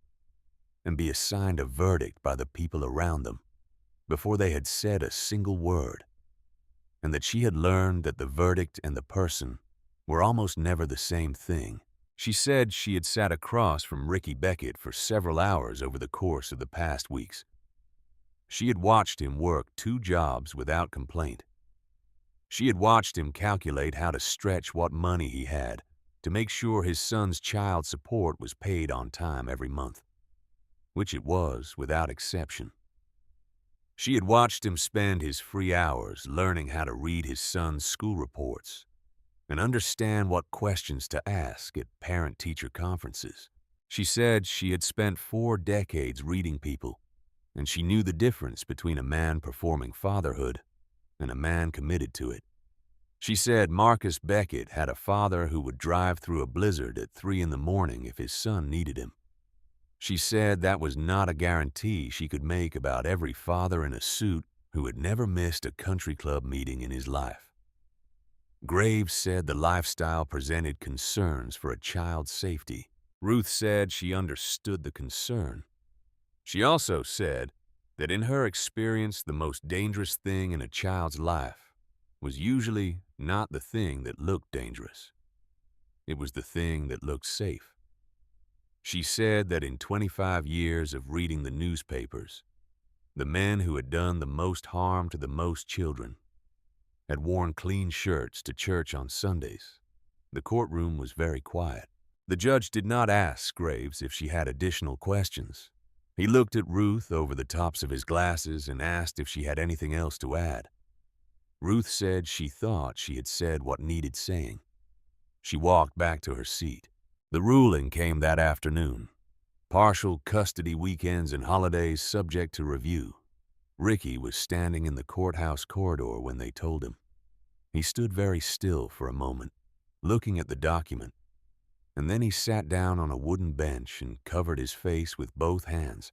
and be assigned a verdict by the people around them before they had said a single word, and that she had learned that the verdict and the person were almost never the same thing. She said she had sat across from Ricky Beckett for several hours over the course of the past weeks. She had watched him work 2 jobs without complaint. She had watched him calculate how to stretch what money he had to make sure his son's child support was paid on time every month, which it was without exception. She had watched him spend his free hours learning how to read his son's school reports and understand what questions to ask at parent-teacher conferences. She said she had spent 4 decades reading people and she knew the difference between a man performing fatherhood and a man committed to it. She said Marcus Beckett had a father who would drive through a blizzard at 3 in the morning if his son needed him. She said that was not a guarantee she could make about every father in a suit who had never missed a country club meeting in his life. Graves said the lifestyle presented concerns for a child's safety. Ruth said she understood the concern. She also said that in her experience, the most dangerous thing in a child's life was usually not the thing that looked dangerous. It was the thing that looked safe. She said that in 25 years of reading the newspapers, the men who had done the most harm to the most children had worn clean shirts to church on Sundays. The courtroom was very quiet. The judge did not ask Graves if she had additional questions. He looked at Ruth over the tops of his glasses and asked if she had anything else to add. Ruth said she thought she had said what needed saying. She walked back to her seat. The ruling came that afternoon. Partial custody weekends and holidays subject to review. Ricky was standing in the courthouse corridor when they told him. He stood very still for a moment, looking at the document, and then he sat down on a wooden bench and covered his face with both hands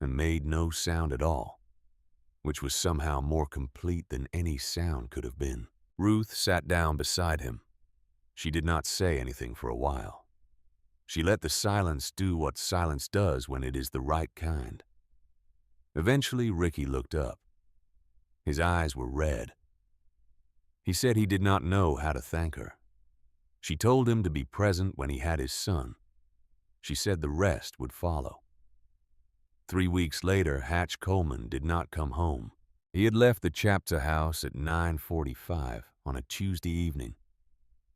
and made no sound at all, which was somehow more complete than any sound could have been. Ruth sat down beside him. She did not say anything for a while. She let the silence do what silence does when it is the right kind. Eventually, Ricky looked up. His eyes were red. He said he did not know how to thank her. She told him to be present when he had his son. She said the rest would follow. 3 weeks later, Hatch Coleman did not come home. He had left the Chapter house at 9:45 on a Tuesday evening,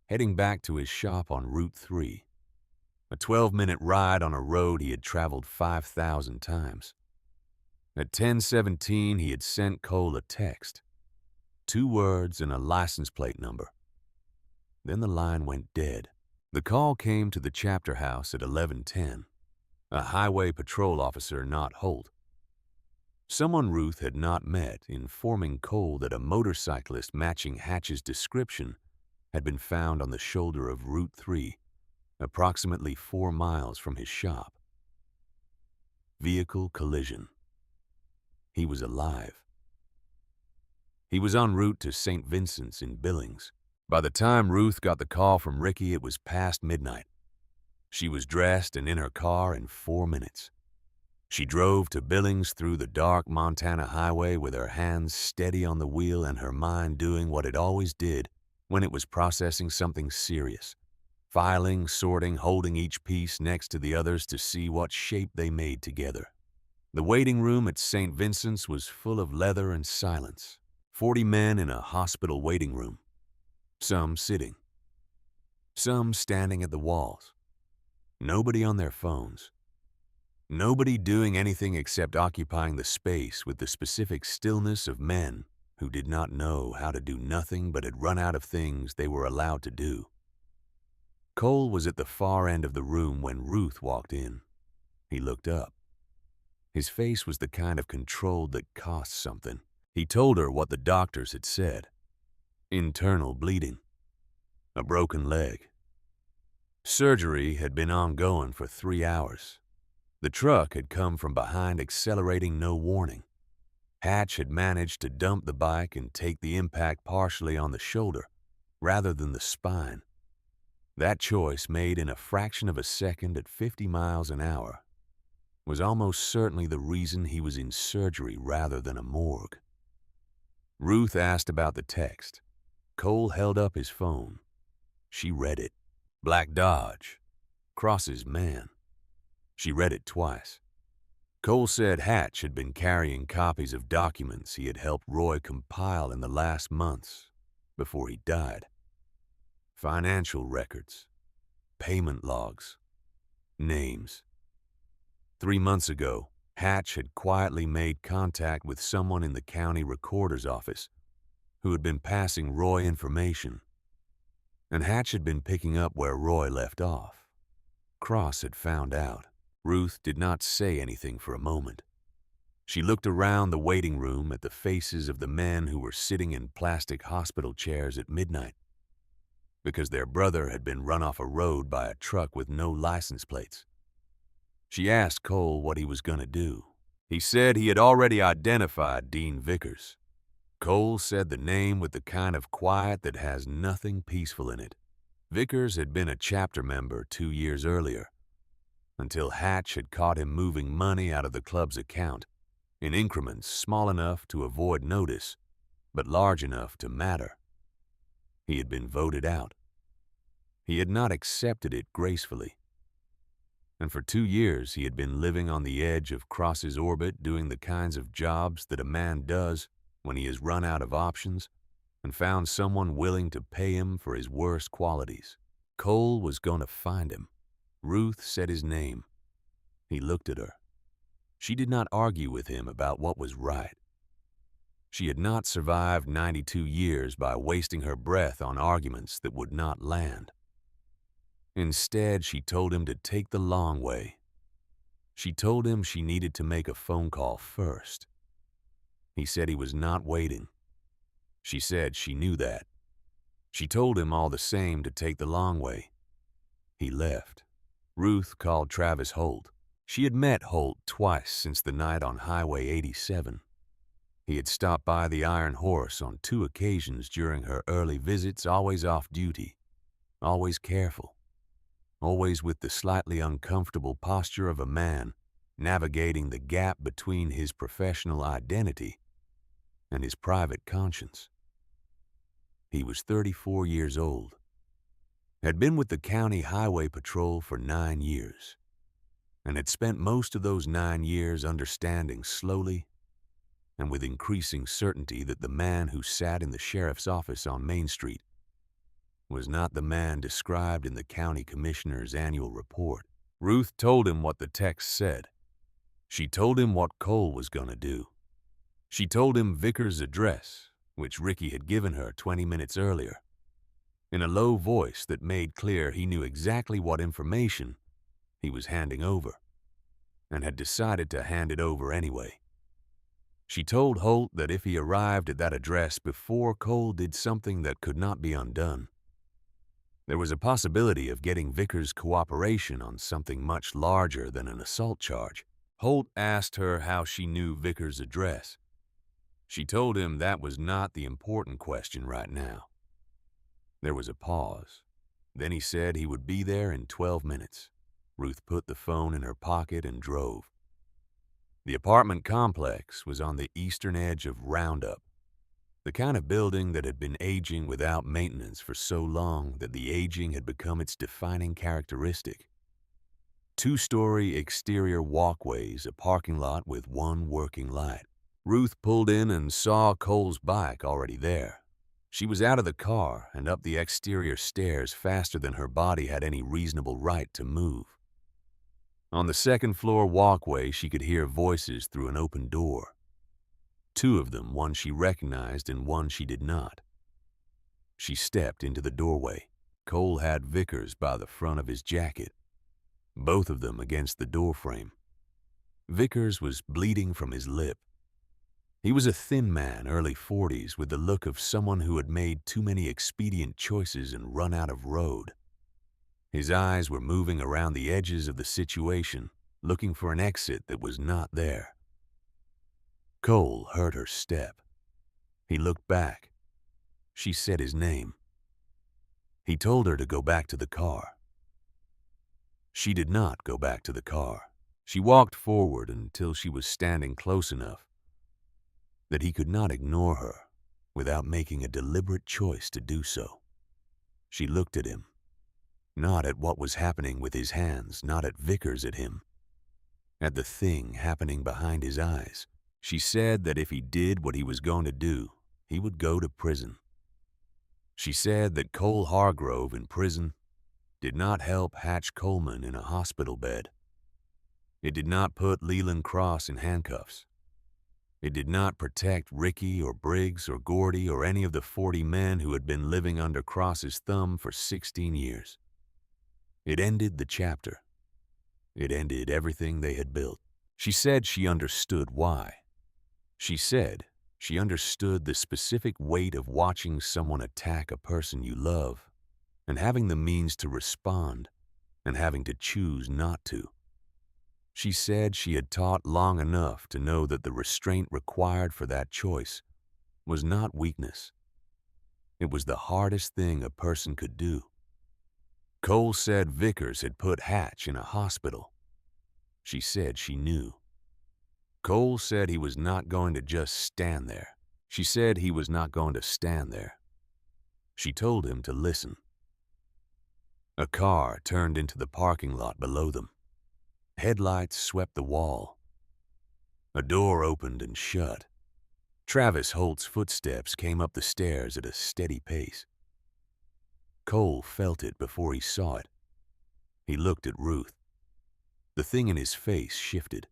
heading back to his shop on Route 3, a 12-minute ride on a road he had traveled 5,000 times. At 10:17, he had sent Cole a text, 2 words and a license plate number. Then the line went dead. The call came to the Chapter house at 11:10, a highway patrol officer, not Holt. Someone Ruth had not met, informing Cole that a motorcyclist matching Hatch's description had been found on the shoulder of Route 3, approximately 4 miles from his shop. Vehicle collision. He was alive. He was en route to St. Vincent's in Billings. By the time Ruth got the call from Ricky, it was past midnight. She was dressed and in her car in 4 minutes. She drove to Billings through the dark Montana highway with her hands steady on the wheel and her mind doing what it always did when it was processing something serious. Filing, sorting, holding each piece next to the others to see what shape they made together. The waiting room at St. Vincent's was full of leather and silence. 40 men in a hospital waiting room. Some sitting. Some standing at the walls. Nobody on their phones. Nobody doing anything except occupying the space with the specific stillness of men who did not know how to do nothing but had run out of things they were allowed to do. Cole was at the far end of the room when Ruth walked in. He looked up. His face was the kind of control that costs something. He told her what the doctors had said. Internal bleeding. A broken leg. Surgery had been ongoing for 3 hours. The truck had come from behind, accelerating no warning. Hatch had managed to dump the bike and take the impact partially on the shoulder, rather than the spine. That choice, made in a fraction of a second at 50 miles an hour, was almost certainly the reason he was in surgery rather than a morgue. Ruth asked about the text. Cole held up his phone. She read it. Black Dodge. Cross's man. She read it twice. Cole said Hatch had been carrying copies of documents he had helped Roy compile in the last months before he died. Financial records. Payment logs. Names. 3 months ago, Hatch had quietly made contact with someone in the county recorder's office who had been passing Roy information, and Hatch had been picking up where Roy left off. Cross had found out. Ruth did not say anything for a moment. She looked around the waiting room at the faces of the men who were sitting in plastic hospital chairs at midnight because their brother had been run off a road by a truck with no license plates. She asked Cole what he was going to do. He said he had already identified Dean Vickers. Cole said the name with the kind of quiet that has nothing peaceful in it. Vickers had been a chapter member 2 years earlier, until Hatch had caught him moving money out of the club's account in increments small enough to avoid notice, but large enough to matter. He had been voted out. He had not accepted it gracefully. And for 2 years he had been living on the edge of Cross's orbit, doing the kinds of jobs that a man does when he has run out of options and found someone willing to pay him for his worst qualities. Cole was going to find him. Ruth said his name. He looked at her. She did not argue with him about what was right. She had not survived 92 years by wasting her breath on arguments that would not land. Instead, she told him to take the long way. She told him she needed to make a phone call first. He said he was not waiting. She said she knew that. She told him all the same to take the long way. He left. Ruth called Travis Holt. She had met Holt twice since the night on Highway 87. He had stopped by the Iron Horse on 2 occasions during her early visits, always off duty, always careful, always with the slightly uncomfortable posture of a man navigating the gap between his professional identity and his private conscience. He was 34 years old, had been with the County Highway Patrol for 9 years, and had spent most of those 9 years understanding slowly and with increasing certainty that the man who sat in the sheriff's office on Main Street was not the man described in the county commissioner's annual report. Ruth told him what the text said. She told him what Cole was going to do. She told him Vickers' address, which Ricky had given her 20 minutes earlier, in a low voice that made clear he knew exactly what information he was handing over, and had decided to hand it over anyway. She told Holt that if he arrived at that address before Cole did something that could not be undone, there was a possibility of getting Vickers' cooperation on something much larger than an assault charge. Holt asked her how she knew Vickers' address. She told him that was not the important question right now. There was a pause. Then he said he would be there in 12 minutes. Ruth put the phone in her pocket and drove. The apartment complex was on the eastern edge of Roundup, the kind of building that had been aging without maintenance for so long that the aging had become its defining characteristic. 2-story exterior walkways, a parking lot with 1 working light. Ruth pulled in and saw Cole's bike already there. She was out of the car and up the exterior stairs faster than her body had any reasonable right to move. On the 2nd floor walkway, she could hear voices through an open door. 2 of them, one she recognized and one she did not. She stepped into the doorway. Cole had Vickers by the front of his jacket, both of them against the doorframe. Vickers was bleeding from his lip. He was a thin man, early 40s, with the look of someone who had made too many expedient choices and run out of road. His eyes were moving around the edges of the situation, looking for an exit that was not there. Cole heard her step. He looked back. She said his name. He told her to go back to the car. She did not go back to the car. She walked forward until she was standing close enough that he could not ignore her without making a deliberate choice to do so. She looked at him. Not at what was happening with his hands, not at Vickers at him, at the thing happening behind his eyes. She said that if he did what he was going to do, he would go to prison. She said that Cole Hargrove in prison did not help Hatch Coleman in a hospital bed. It did not put Leland Cross in handcuffs. It did not protect Ricky or Briggs or Gordy or any of the 40 men who had been living under Cross's thumb for 16 years. It ended the chapter. It ended everything they had built. She said she understood why. She said she understood the specific weight of watching someone attack a person you love and having the means to respond and having to choose not to. She said she had taught long enough to know that the restraint required for that choice was not weakness. It was the hardest thing a person could do. Cole said Vickers had put Hatch in a hospital. She said she knew. Cole said he was not going to just stand there. She said he was not going to stand there. She told him to listen. A car turned into the parking lot below them. Headlights swept the wall. A door opened and shut. Travis Holt's footsteps came up the stairs at a steady pace. Cole felt it before he saw it. He looked at Ruth. The thing in his face shifted.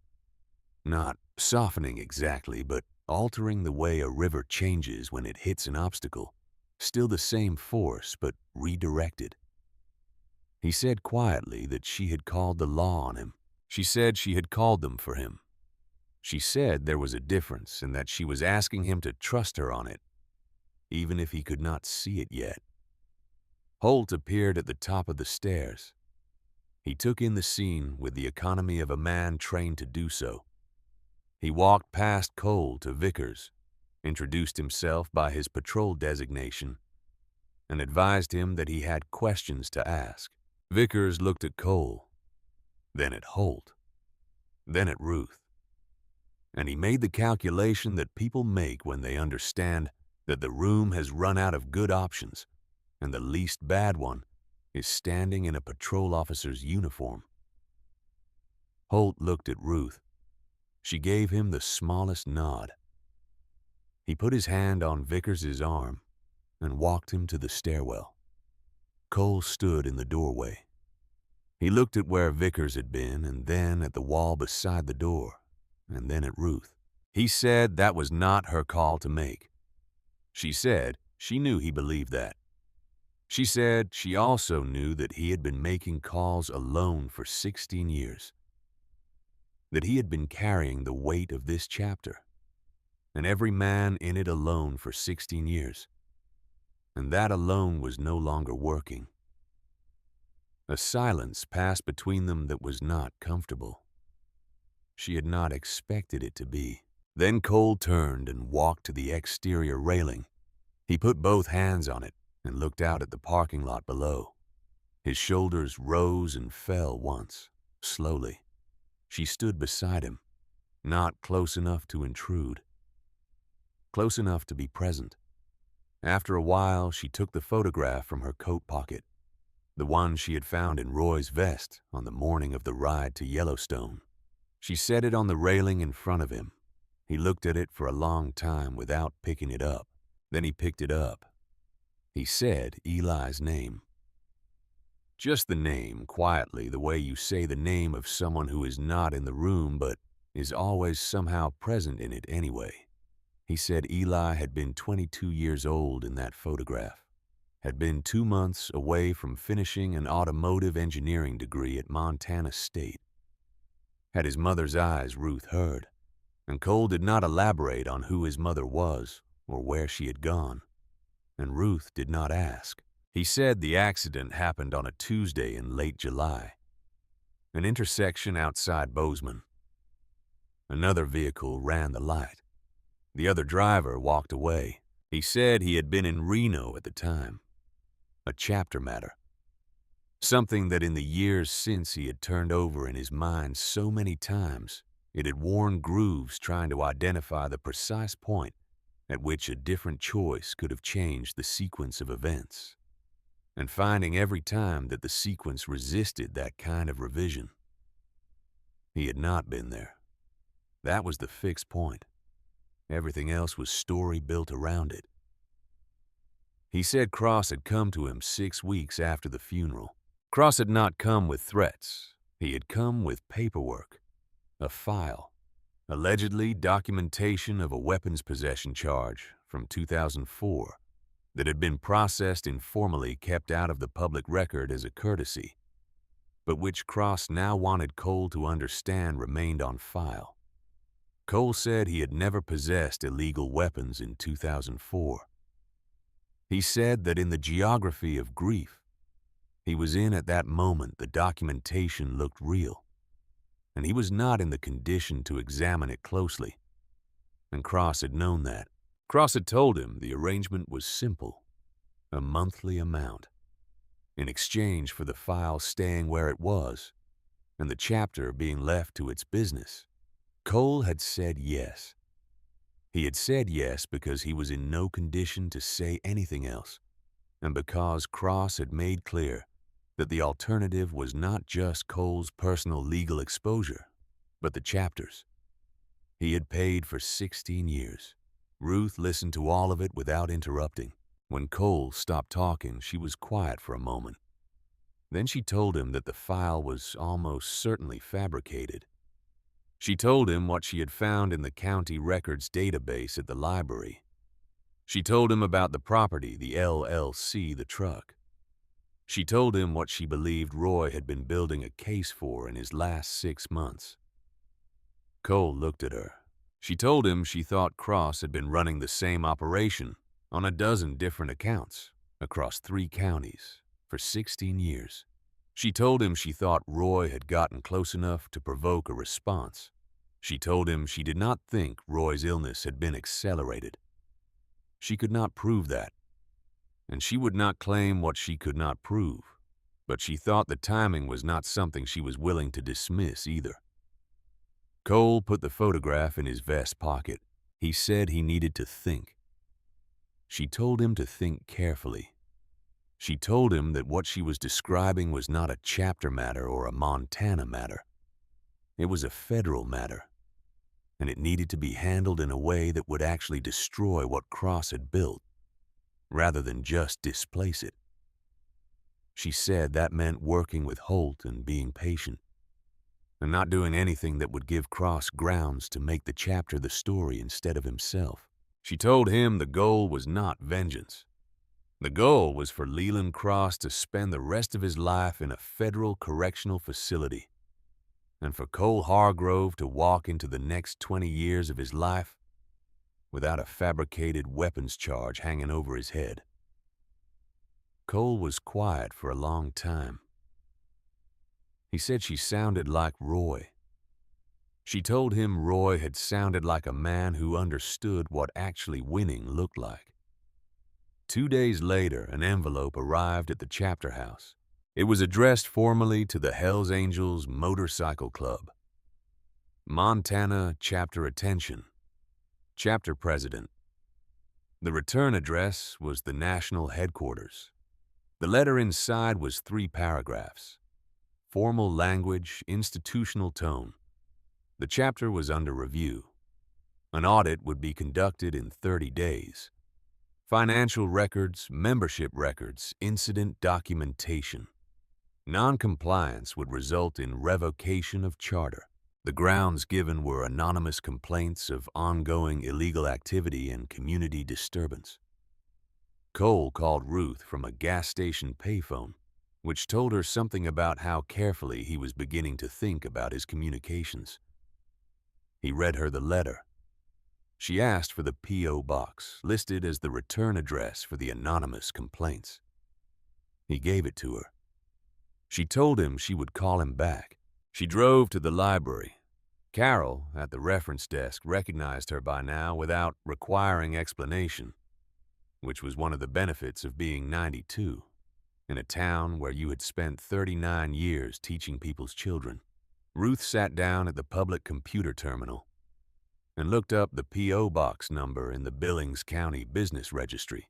Not softening exactly, but altering the way a river changes when it hits an obstacle. Still the same force, but redirected. He said quietly that she had called the law on him. She said she had called them for him. She said there was a difference and that she was asking him to trust her on it, even if he could not see it yet. Holt appeared at the top of the stairs. He took in the scene with the economy of a man trained to do so. He walked past Cole to Vickers, introduced himself by his patrol designation, and advised him that he had questions to ask. Vickers looked at Cole, then at Holt, then at Ruth. And he made the calculation that people make when they understand that the room has run out of good options, and the least bad one is standing in a patrol officer's uniform. Holt looked at Ruth. She gave him the smallest nod. He put his hand on Vickers's arm and walked him to the stairwell. Cole stood in the doorway. He looked at where Vickers had been and then at the wall beside the door, and then at Ruth. He said that was not her call to make. She said she knew he believed that. She said she also knew that he had been making calls alone for 16 years, that he had been carrying the weight of this chapter, and every man in it alone for 16 years, and that alone was no longer working. A silence passed between them that was not comfortable. She had not expected it to be. Then Cole turned and walked to the exterior railing. He put both hands on it and looked out at the parking lot below. His shoulders rose and fell once, slowly. She stood beside him, not close enough to intrude, close enough to be present. After a while, she took the photograph from her coat pocket, the one she had found in Roy's vest on the morning of the ride to Yellowstone. She set it on the railing in front of him. He looked at it for a long time without picking it up. Then he picked it up. He said Eli's name. Just the name, quietly, the way you say the name of someone who is not in the room but is always somehow present in it anyway. He said Eli had been 22 years old in that photograph, had been 2 months away from finishing an automotive engineering degree at Montana State. Had his mother's eyes, Ruth heard, and Cole did not elaborate on who his mother was or where she had gone, and Ruth did not ask. He said the accident happened on a Tuesday in late July, an intersection outside Bozeman. Another vehicle ran the light. The other driver walked away. He said he had been in Reno at the time. A chapter matter. Something that in the years since he had turned over in his mind so many times, it had worn grooves trying to identify the precise point at which a different choice could have changed the sequence of events, and finding every time that the sequence resisted that kind of revision. He had not been there. That was the fixed point. Everything else was story built around it. He said Cross had come to him 6 weeks after the funeral. Cross had not come with threats. He had come with paperwork, a file, allegedly documentation of a weapons possession charge from 2004 that had been processed informally, kept out of the public record as a courtesy. but which Cross now wanted Cole to understand remained on file. Cole said he had never possessed illegal weapons in 2004. He said that in the geography of grief he was in at that moment, the documentation looked real, and he was not in the condition to examine it closely. And Cross had known that. Cross had told him the arrangement was simple, a monthly amount, in exchange for the file staying where it was and the chapter being left to its business. Cole had said yes. He had said yes because he was in no condition to say anything else, and because Cross had made clear that the alternative was not just Cole's personal legal exposure, but the chapters. He had paid for 16 years. Ruth listened to all of it without interrupting. When Cole stopped talking, she was quiet for a moment. Then she told him that the file was almost certainly fabricated. She told him what she had found in the county records database at the library. She told him about the property, the LLC, the truck. She told him what she believed Roy had been building a case for in his last 6 months. Cole looked at her. She told him she thought Cross had been running the same operation on a dozen different accounts across 3 counties for 16 years. She told him she thought Roy had gotten close enough to provoke a response. She told him she did not think Roy's illness had been accelerated. She could not prove that, and she would not claim what she could not prove, but she thought the timing was not something she was willing to dismiss either. Cole put the photograph in his vest pocket. He said he needed to think. She told him to think carefully. She told him that what she was describing was not a chapter matter or a Montana matter. It was a federal matter, and it needed to be handled in a way that would actually destroy what Cross had built, rather than just displace it. She said that meant working with Holt and being patient, and not doing anything that would give Cross grounds to make the chapter the story instead of himself. She told him the goal was not vengeance. The goal was for Leland Cross to spend the rest of his life in a federal correctional facility, and for Cole Hargrove to walk into the next 20 years of his life without a fabricated weapons charge hanging over his head. Cole was quiet for a long time. He said she sounded like Roy. She told him Roy had sounded like a man who understood what actually winning looked like. 2 days later, an envelope arrived at the chapter house. It was addressed formally to the Hells Angels Motorcycle Club. Montana Chapter Attention. Chapter President. The return address was the national headquarters. The letter inside was 3 paragraphs. Formal language, institutional tone. The chapter was under review. An audit would be conducted in 30 days. Financial records, membership records, incident documentation. Non-compliance would result in revocation of charter. The grounds given were anonymous complaints of ongoing illegal activity and community disturbance. Cole called Ruth from a gas station payphone, which told her something about how carefully he was beginning to think about his communications. He read her the letter. She asked for the P.O. box, listed as the return address for the anonymous complaints. He gave it to her. She told him she would call him back. She drove to the library. Carol, at the reference desk, recognized her by now without requiring explanation, which was one of the benefits of being 92, in a town where you had spent 39 years teaching people's children. Ruth sat down at the public computer terminal and looked up the P.O. box number in the Billings County Business Registry.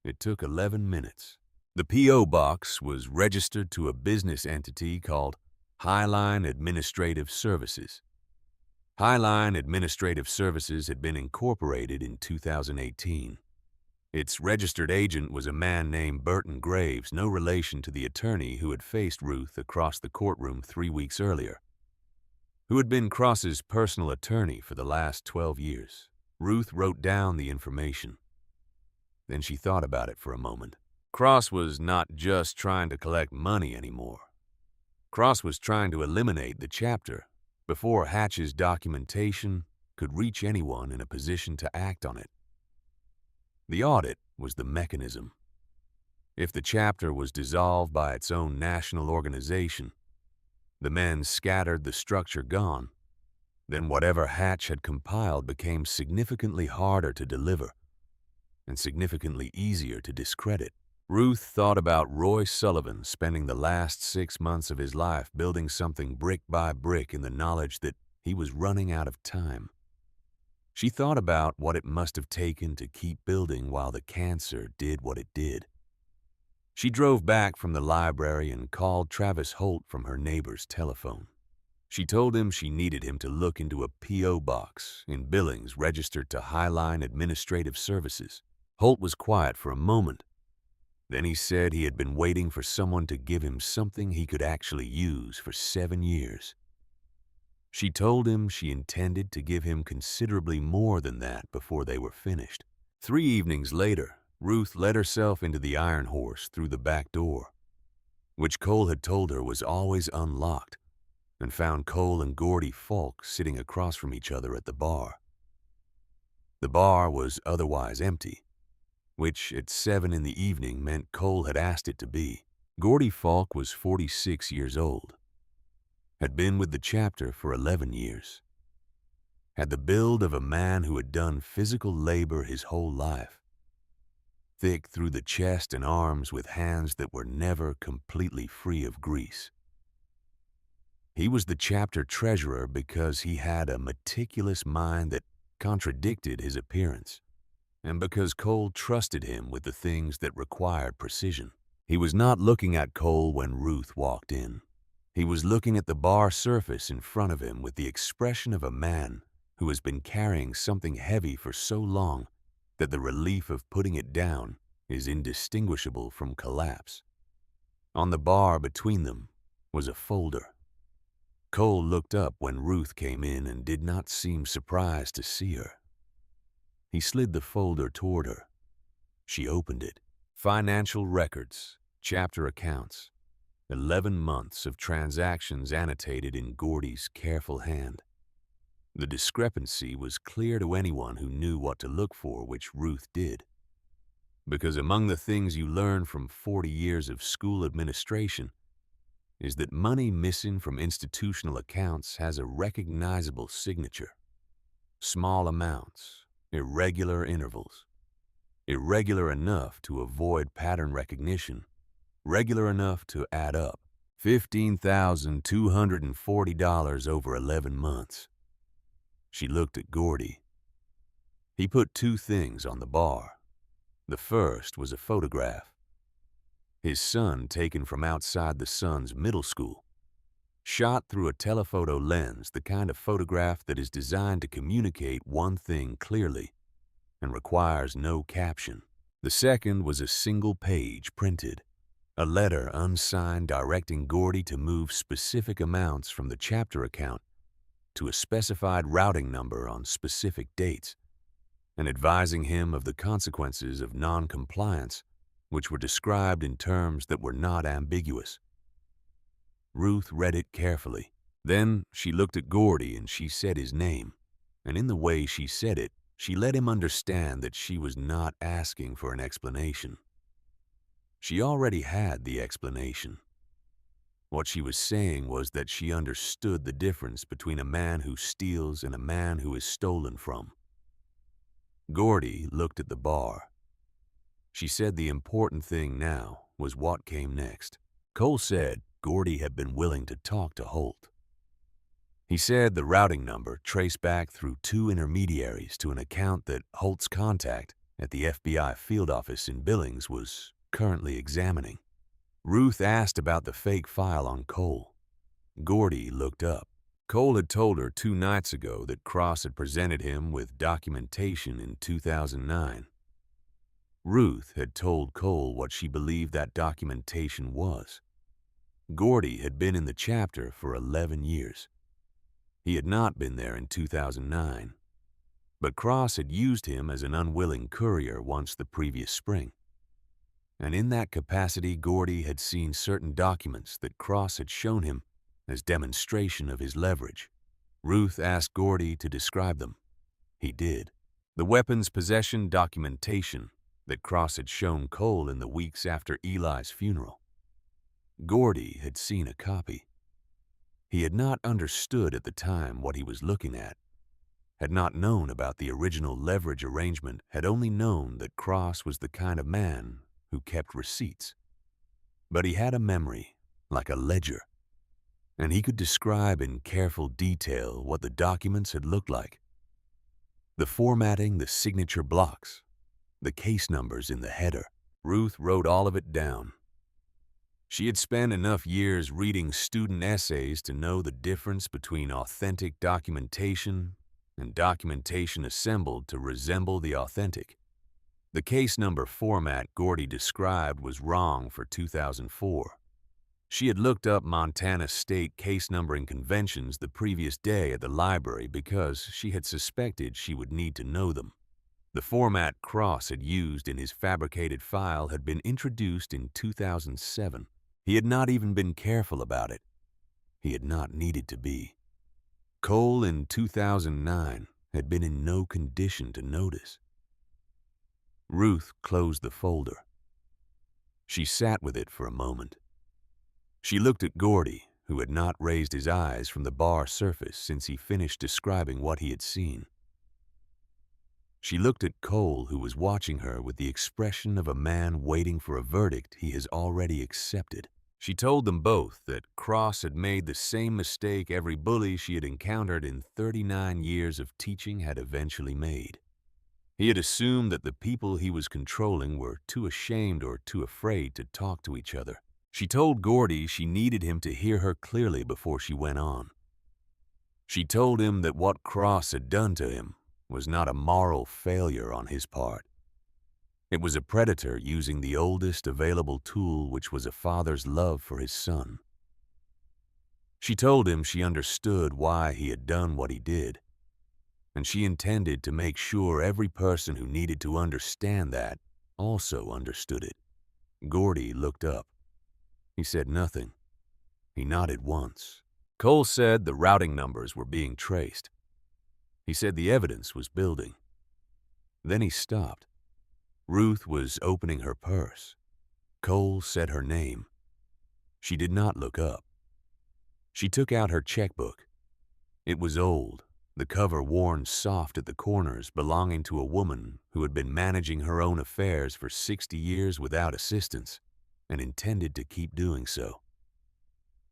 It took 11 minutes. The P.O. box was registered to a business entity called Highline Administrative Services. Highline Administrative Services had been incorporated in 2018. Its registered agent was a man named Burton Graves, no relation to the attorney who had faced Ruth across the courtroom 3 weeks earlier, who had been Cross's personal attorney for the last 12 years. Ruth wrote down the information. Then she thought about it for a moment. Cross was not just trying to collect money anymore. Cross was trying to eliminate the chapter before Hatch's documentation could reach anyone in a position to act on it. The audit was the mechanism. If the chapter was dissolved by its own national organization, the men scattered, the structure gone, then whatever Hatch had compiled became significantly harder to deliver and significantly easier to discredit. Ruth thought about Roy Sullivan spending the last 6 months of his life building something brick by brick in the knowledge that he was running out of time. She thought about what it must have taken to keep building while the cancer did what it did. She drove back from the library and called Travis Holt from her neighbor's telephone. She told him she needed him to look into a P.O. box in Billings registered to Highline Administrative Services. Holt was quiet for a moment. Then he said he had been waiting for someone to give him something he could actually use for 7 years. She told him she intended to give him considerably more than that before they were finished. 3 evenings later, Ruth let herself into the Iron Horse through the back door, which Cole had told her was always unlocked, and found Cole and Gordy Falk sitting across from each other at the bar. The bar was otherwise empty, which at 7 in the evening meant Cole had asked it to be. Gordy Falk was 46 years old, had been with the chapter for 11 years, had the build of a man who had done physical labor his whole life, thick through the chest and arms with hands that were never completely free of grease. He was the chapter treasurer because he had a meticulous mind that contradicted his appearance, and because Cole trusted him with the things that required precision. He was not looking at Cole when Ruth walked in. He was looking at the bar surface in front of him with the expression of a man who has been carrying something heavy for so long that the relief of putting it down is indistinguishable from collapse. On the bar between them was a folder. Cole looked up when Ruth came in and did not seem surprised to see her. He slid the folder toward her. She opened it. Financial records, chapter accounts, 11 months of transactions annotated in Gordy's careful hand. The discrepancy was clear to anyone who knew what to look for, which Ruth did. Because among the things you learn from 40 years of school administration is that money missing from institutional accounts has a recognizable signature. Small amounts, irregular intervals. Irregular enough to avoid pattern recognition, regular enough to add up. $15,240 over 11 months. She looked at Gordy. He put 2 things on the bar. The first was a photograph. His son taken from outside the son's middle school. Shot through a telephoto lens, the kind of photograph that is designed to communicate one thing clearly and requires no caption. The second was a single page printed, a letter unsigned directing Gordy to move specific amounts from the chapter account to a specified routing number on specific dates, and advising him of the consequences of non-compliance, which were described in terms that were not ambiguous. Ruth read it carefully. Then she looked at Gordy and she said his name, and in the way she said it, she let him understand that she was not asking for an explanation. She already had the explanation. What she was saying was that she understood the difference between a man who steals and a man who is stolen from. Gordy looked at the bar. She said the important thing now was what came next. Cole said Gordy had been willing to talk to Holt. He said the routing number traced back through 2 intermediaries to an account that Holt's contact at the FBI field office in Billings was currently examining. Ruth asked about the fake file on Cole. Gordy looked up. Cole had told her 2 nights ago that Cross had presented him with documentation in 2009. Ruth had told Cole what she believed that documentation was. Gordy had been in the chapter for 11 years. He had not been there in 2009, but Cross had used him as an unwilling courier once the previous spring. and in that capacity Gordy had seen certain documents that Cross had shown him as demonstration of his leverage. Ruth asked Gordy to describe them. He did. The weapons possession documentation that Cross had shown Cole in the weeks after Eli's funeral. Gordy had seen a copy. He had not understood at the time what he was looking at, had not known about the original leverage arrangement, had only known that Cross was the kind of man who kept receipts. But he had a memory, like a ledger, and he could describe in careful detail what the documents had looked like. The formatting, the signature blocks, the case numbers in the header. Ruth wrote all of it down. She had spent enough years reading student essays to know the difference between authentic documentation and documentation assembled to resemble the authentic. The case number format Gordy described was wrong for 2004. She had looked up Montana state case numbering conventions the previous day at the library because she had suspected she would need to know them. The format Cross had used in his fabricated file had been introduced in 2007. He had not even been careful about it. He had not needed to be. Cole in 2009 had been in no condition to notice. Ruth closed the folder. She sat with it for a moment. She looked at Gordy, who had not raised his eyes from the bar surface since he finished describing what he had seen. She looked at Cole, who was watching her with the expression of a man waiting for a verdict he has already accepted. She told them both that Cross had made the same mistake every bully she had encountered in 39 years of teaching had eventually made. He had assumed that the people he was controlling were too ashamed or too afraid to talk to each other. She told Gordy she needed him to hear her clearly before she went on. She told him that what Cross had done to him was not a moral failure on his part. It was a predator using the oldest available tool, which was a father's love for his son. She told him she understood why he had done what he did, and she intended to make sure every person who needed to understand that also understood it. Gordy looked up. He said nothing. He nodded once. Cole said the routing numbers were being traced. He said the evidence was building. Then he stopped. Ruth was opening her purse. Cole said her name. She did not look up. She took out her checkbook. It was old, the cover worn soft at the corners, belonging to a woman who had been managing her own affairs for 60 years without assistance and intended to keep doing so.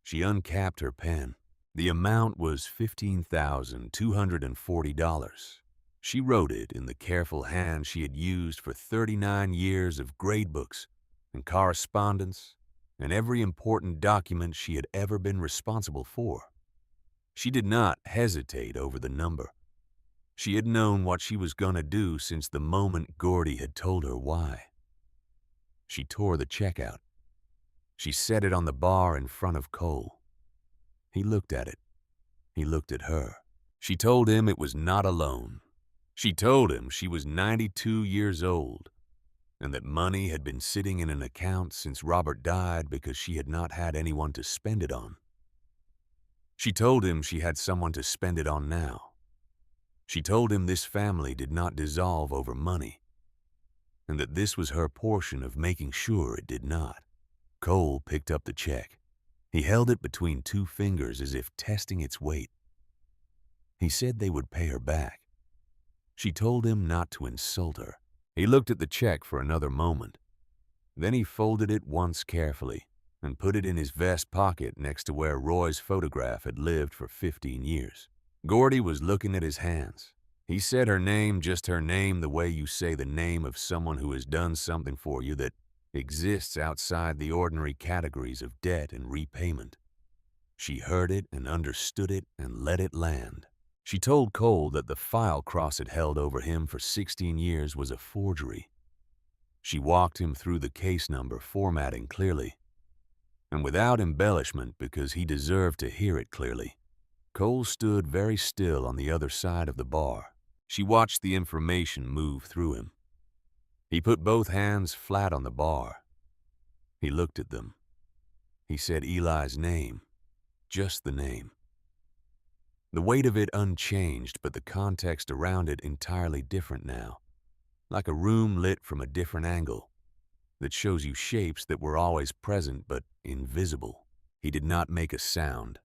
She uncapped her pen. The amount was $15,240. She wrote it in the careful hand she had used for 39 years of gradebooks and correspondence and every important document she had ever been responsible for. She did not hesitate over the number. She had known what she was going to do since the moment Gordy had told her why. She tore the check out. She set it on the bar in front of Cole. He looked at it. He looked at her. She told him it was not a loan. She told him she was 92 years old and that money had been sitting in an account since Robert died because she had not had anyone to spend it on. She told him she had someone to spend it on now. She told him this family did not dissolve over money and that this was her portion of making sure it did not. Cole picked up the check. He held it between two fingers as if testing its weight. He said they would pay her back. She told him not to insult her. He looked at the check for another moment. Then he folded it once carefully and put it in his vest pocket next to where Roy's photograph had lived for 15 years. Gordy was looking at his hands. He said her name, just her name, the way you say the name of someone who has done something for you that exists outside the ordinary categories of debt and repayment. She heard it and understood it and let it land. She told Cole that the file Cross had held over him for 16 years was a forgery. She walked him through the case number formatting clearly, and without embellishment because he deserved to hear it clearly. Cole stood very still on the other side of the bar. She watched the information move through him. He put both hands flat on the bar. He looked at them. He said Eli's name, just the name. The weight of it unchanged, but the context around it entirely different now, like a room lit from a different angle that shows you shapes that were always present but invisible. He did not make a sound,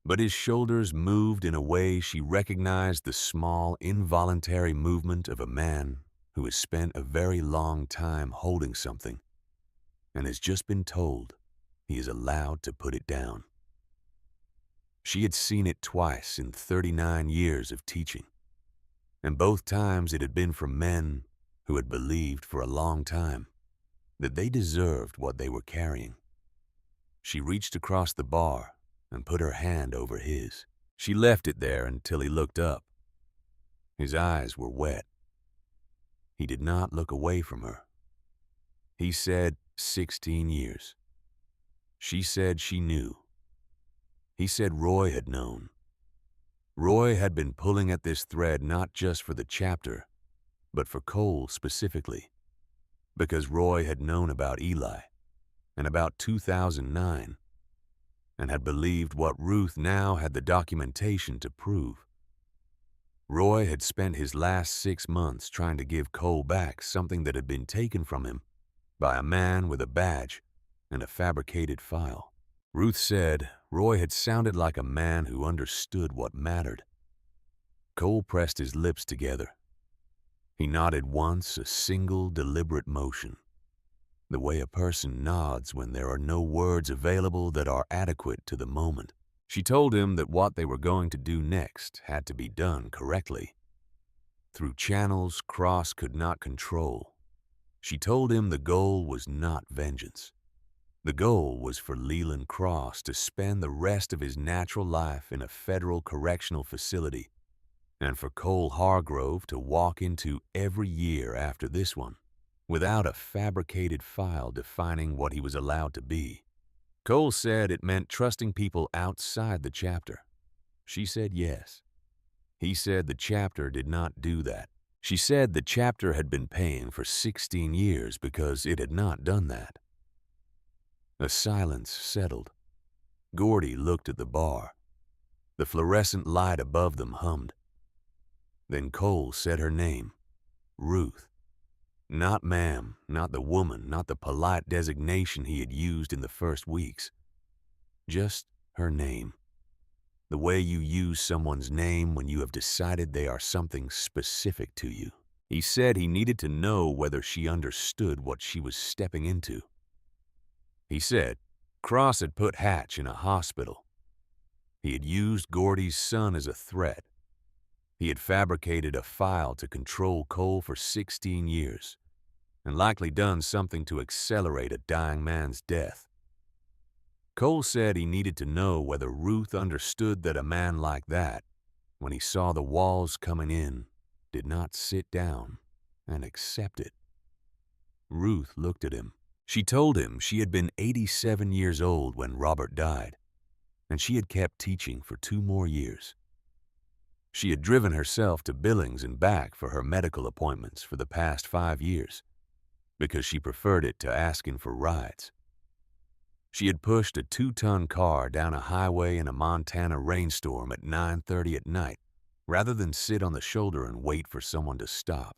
but his shoulders moved in a way she recognized the small, involuntary movement of a man who has spent a very long time holding something and has just been told he is allowed to put it down. She had seen it twice in 39 years of teaching, and both times it had been from men who had believed for a long time that they deserved what they were carrying. She reached across the bar and put her hand over his. She left it there until he looked up. His eyes were wet. He did not look away from her. He said 16 years. She said she knew. He said Roy had known. Roy had been pulling at this thread not just for the chapter, but for Cole specifically, because Roy had known about Eli and about 2009 and had believed what Ruth now had the documentation to prove. Roy had spent his last 6 months trying to give Cole back something that had been taken from him by a man with a badge and a fabricated file. Ruth said Roy had sounded like a man who understood what mattered. Cole pressed his lips together. He nodded once, a single deliberate motion, the way a person nods when there are no words available that are adequate to the moment. She told him that what they were going to do next had to be done correctly, through channels Cross could not control. She told him the goal was not vengeance. The goal was for Leland Cross to spend the rest of his natural life in a federal correctional facility, and for Cole Hargrove to walk into every year after this one without a fabricated file defining what he was allowed to be. Cole said it meant trusting people outside the chapter. She said yes. He said the chapter did not do that. She said the chapter had been paying for 16 years because it had not done that. A silence settled. Gordy looked at the bar. The fluorescent light above them hummed. Then Cole said her name, Ruth. Not ma'am, not the woman, not the polite designation he had used in the first weeks. Just her name. The way you use someone's name when you have decided they are something specific to you. He said he needed to know whether she understood what she was stepping into. He said Cross had put Hatch in a hospital. He had used Gordy's son as a threat. He had fabricated a file to control Cole for 16 years, and likely done something to accelerate a dying man's death. Cole said he needed to know whether Ruth understood that a man like that, when he saw the walls coming in, did not sit down and accept it. Ruth looked at him. She told him she had been 87 years old when Robert died, and she had kept teaching for 2 more years. She had driven herself to Billings and back for her medical appointments for the past 5 years, because she preferred it to asking for rides. She had pushed a 2-ton car down a highway in a Montana rainstorm at 9:30 at night, rather than sit on the shoulder and wait for someone to stop.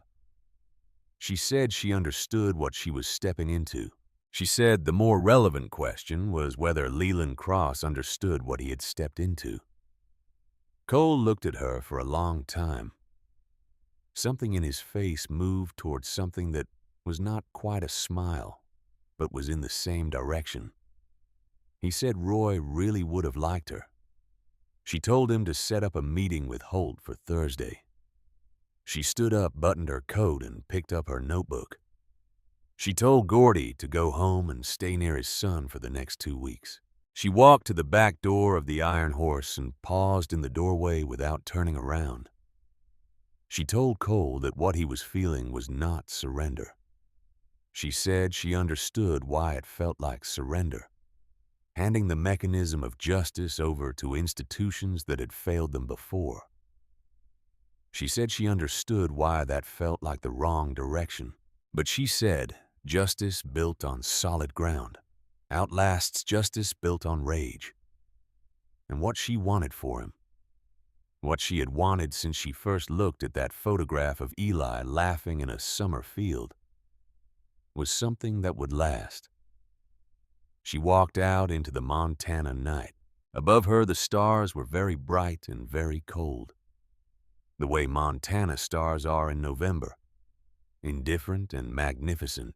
She said she understood what she was stepping into. She said the more relevant question was whether Leland Cross understood what he had stepped into. Cole looked at her for a long time. Something in his face moved towards something that was not quite a smile, but was in the same direction. He said Roy really would have liked her. She told him to set up a meeting with Holt for Thursday. She stood up, buttoned her coat, and picked up her notebook. She told Gordy to go home and stay near his son for the next 2 weeks. She walked to the back door of the Iron Horse and paused in the doorway without turning around. She told Cole that what he was feeling was not surrender. She said she understood why it felt like surrender, handing the mechanism of justice over to institutions that had failed them before. She said she understood why that felt like the wrong direction, but she said Justice built on solid ground outlasts justice built on rage. And what she wanted for him, what she had wanted since she first looked at that photograph of Eli laughing in a summer field, was something that would last. She walked out into the Montana night. Above her, the stars were very bright and very cold, the way Montana stars are in November, indifferent and magnificent,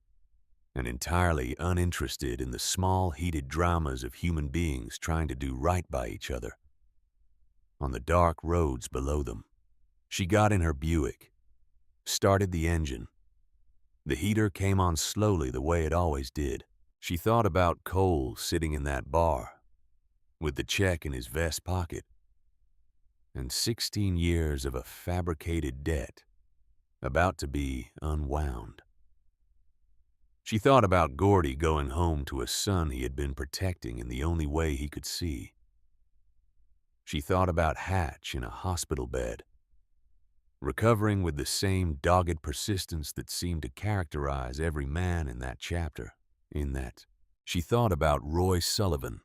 and entirely uninterested in the small, heated dramas of human beings trying to do right by each other. On the dark roads below them, she got in her Buick, started the engine. The heater came on slowly the way it always did. She thought about Cole sitting in that bar, with the check in his vest pocket, and 16 years of a fabricated debt about to be unwound. She thought about Gordy going home to a son he had been protecting in the only way he could see. She thought about Hatch in a hospital bed, recovering with the same dogged persistence that seemed to characterize every man in that chapter. She thought about Roy Sullivan,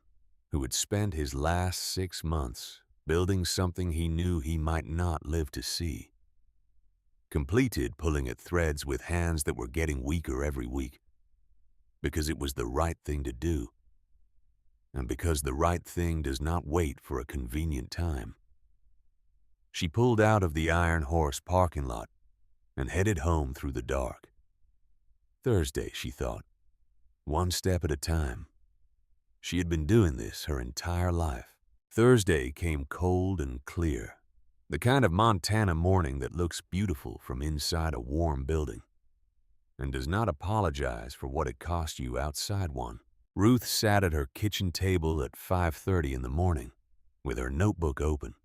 who had spent his last 6 months building something he knew he might not live to see. Completed pulling at threads with hands that were getting weaker every week, because it was the right thing to do, and because the right thing does not wait for a convenient time. She pulled out of the Iron Horse parking lot and headed home through the dark. Thursday, she thought, one step at a time. She had been doing this her entire life. Thursday came cold and clear, the kind of Montana morning that looks beautiful from inside a warm building and does not apologize for what it cost you outside one. Ruth sat at her kitchen table at 5:30 in the morning with her notebook open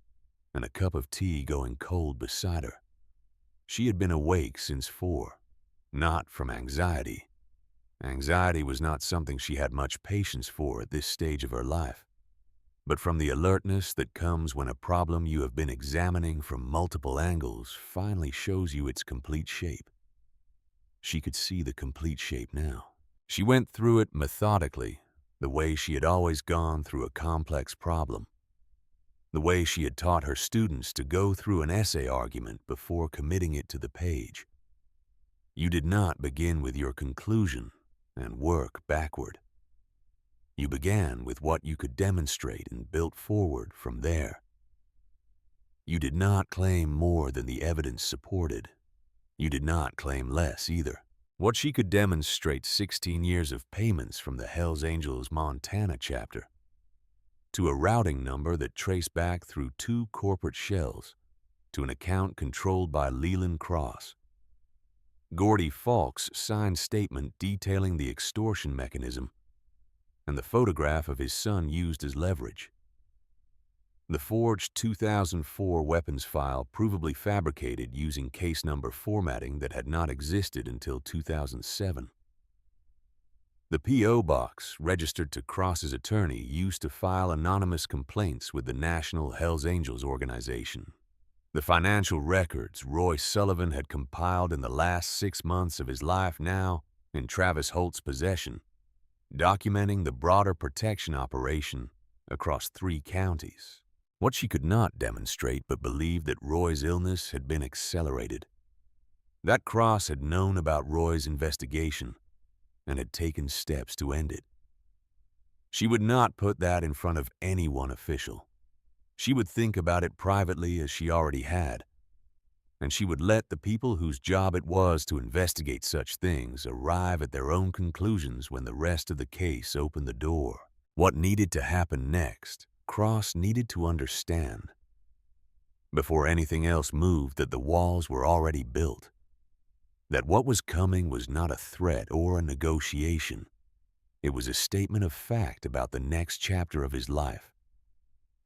and a cup of tea going cold beside her. She had been awake since 4, not from anxiety. Anxiety was not something she had much patience for at this stage of her life, but from the alertness that comes when a problem you have been examining from multiple angles finally shows you its complete shape. She could see the complete shape now. She went through it methodically, the way she had always gone through a complex problem, the way she had taught her students to go through an essay argument before committing it to the page. You did not begin with your conclusion and work backward. You began with what you could demonstrate and built forward from there. You did not claim more than the evidence supported. You did not claim less either. What she could demonstrate 16 years of payments from the Hells Angels Montana chapter to a routing number that traced back through 2 corporate shells to an account controlled by Leland Cross. Gordy Falk's signed statement detailing the extortion mechanism and the photograph of his son used as leverage. The forged 2004 weapons file provably fabricated using case number formatting that had not existed until 2007. The P.O. box registered to Cross's attorney used to file anonymous complaints with the National Hells Angels organization. The financial records Roy Sullivan had compiled in the last 6 months of his life now in Travis Holt's possession, documenting the broader protection operation across 3 counties. What she could not demonstrate but believed that Roy's illness had been accelerated. That Cross had known about Roy's investigation and had taken steps to end it. She would not put that in front of any one official. She would think about it privately as she already had, and she would let the people whose job it was to investigate such things arrive at their own conclusions when the rest of the case opened the door. What needed to happen next, Cross needed to understand, before anything else moved, that the walls were already built, that what was coming was not a threat or a negotiation. It was a statement of fact about the next chapter of his life,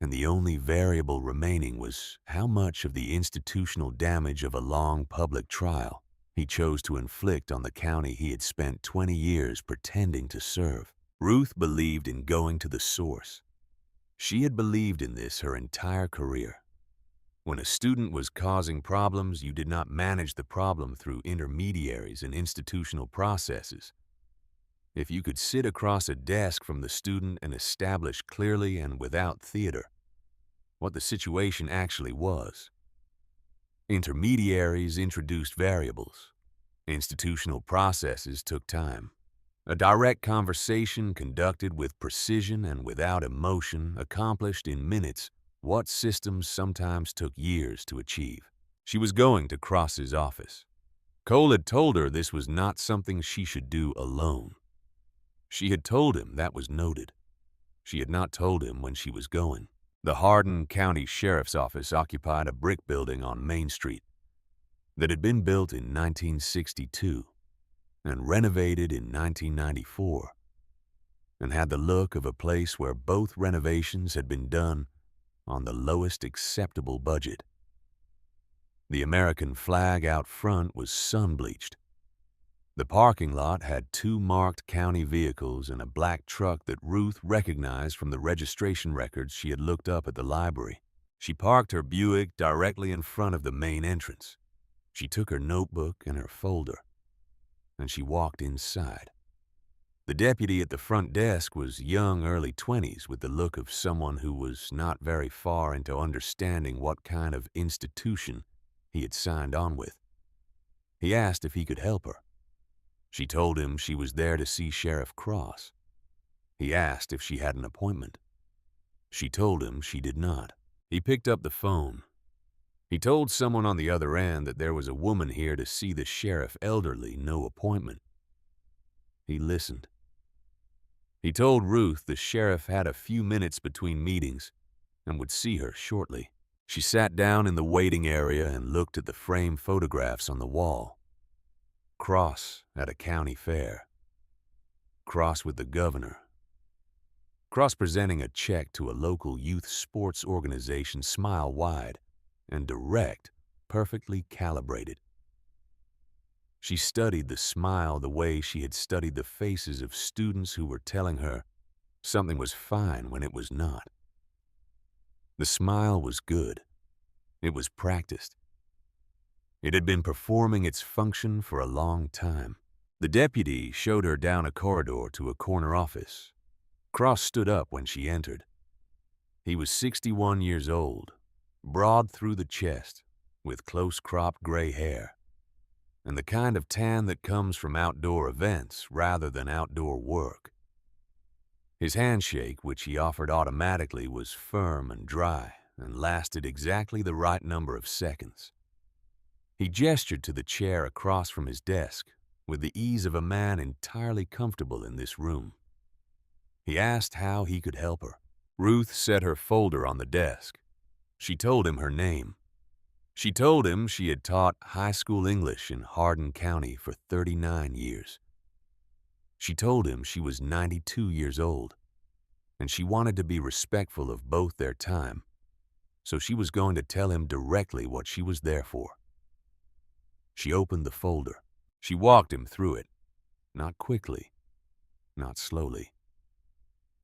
and the only variable remaining was how much of the institutional damage of a long public trial he chose to inflict on the county he had spent 20 years pretending to serve. Ruth believed in going to the source. She had believed in this her entire career. When a student was causing problems, you did not manage the problem through intermediaries and institutional processes. if you could sit across a desk from the student and establish clearly and without theater what the situation actually was. Intermediaries introduced variables. Institutional processes took time. A direct conversation conducted with precision and without emotion accomplished in minutes what systems sometimes took years to achieve. She was going to Cross's office. Cole had told her this was not something she should do alone. She had told him that was noted. She had not told him when she was going. The Hardin County Sheriff's Office occupied a brick building on Main Street that had been built in 1962 and renovated in 1994, and had the look of a place where both renovations had been done on the lowest acceptable budget. The American flag out front was sun-bleached. The parking lot had 2 marked county vehicles and a black truck that Ruth recognized from the registration records she had looked up at the library. She parked her Buick directly in front of the main entrance. She took her notebook and her folder, and she walked inside. The deputy at the front desk was young, early 20s, with the look of someone who was not very far into understanding what kind of institution he had signed on with. He asked if he could help her. She told him she was there to see Sheriff Cross. He asked if she had an appointment. She told him she did not. He picked up the phone. He told someone on the other end that there was a woman here to see the sheriff, elderly, no appointment. He listened. He told Ruth the sheriff had a few minutes between meetings and would see her shortly. She sat down in the waiting area and looked at the framed photographs on the wall. Cross at a county fair. Cross with the governor. Cross presenting a check to a local youth sports organization, smile wide and direct, perfectly calibrated. She studied the smile the way she had studied the faces of students who were telling her something was fine when it was not. The smile was good. It was practiced. It had been performing its function for a long time. The deputy showed her down a corridor to a corner office. Cross stood up when she entered. He was 61 years old, broad through the chest, with close-cropped gray hair, and the kind of tan that comes from outdoor events rather than outdoor work. His handshake, which he offered automatically, was firm and dry and lasted exactly the right number of seconds. He gestured to the chair across from his desk with the ease of a man entirely comfortable in this room. He asked how he could help her. Ruth set her folder on the desk. She told him her name. She told him she had taught high school English in Hardin County for 39 years. She told him she was 92 years old, and she wanted to be respectful of both their time, so she was going to tell him directly what she was there for. She opened the folder. She walked him through it, not quickly, not slowly.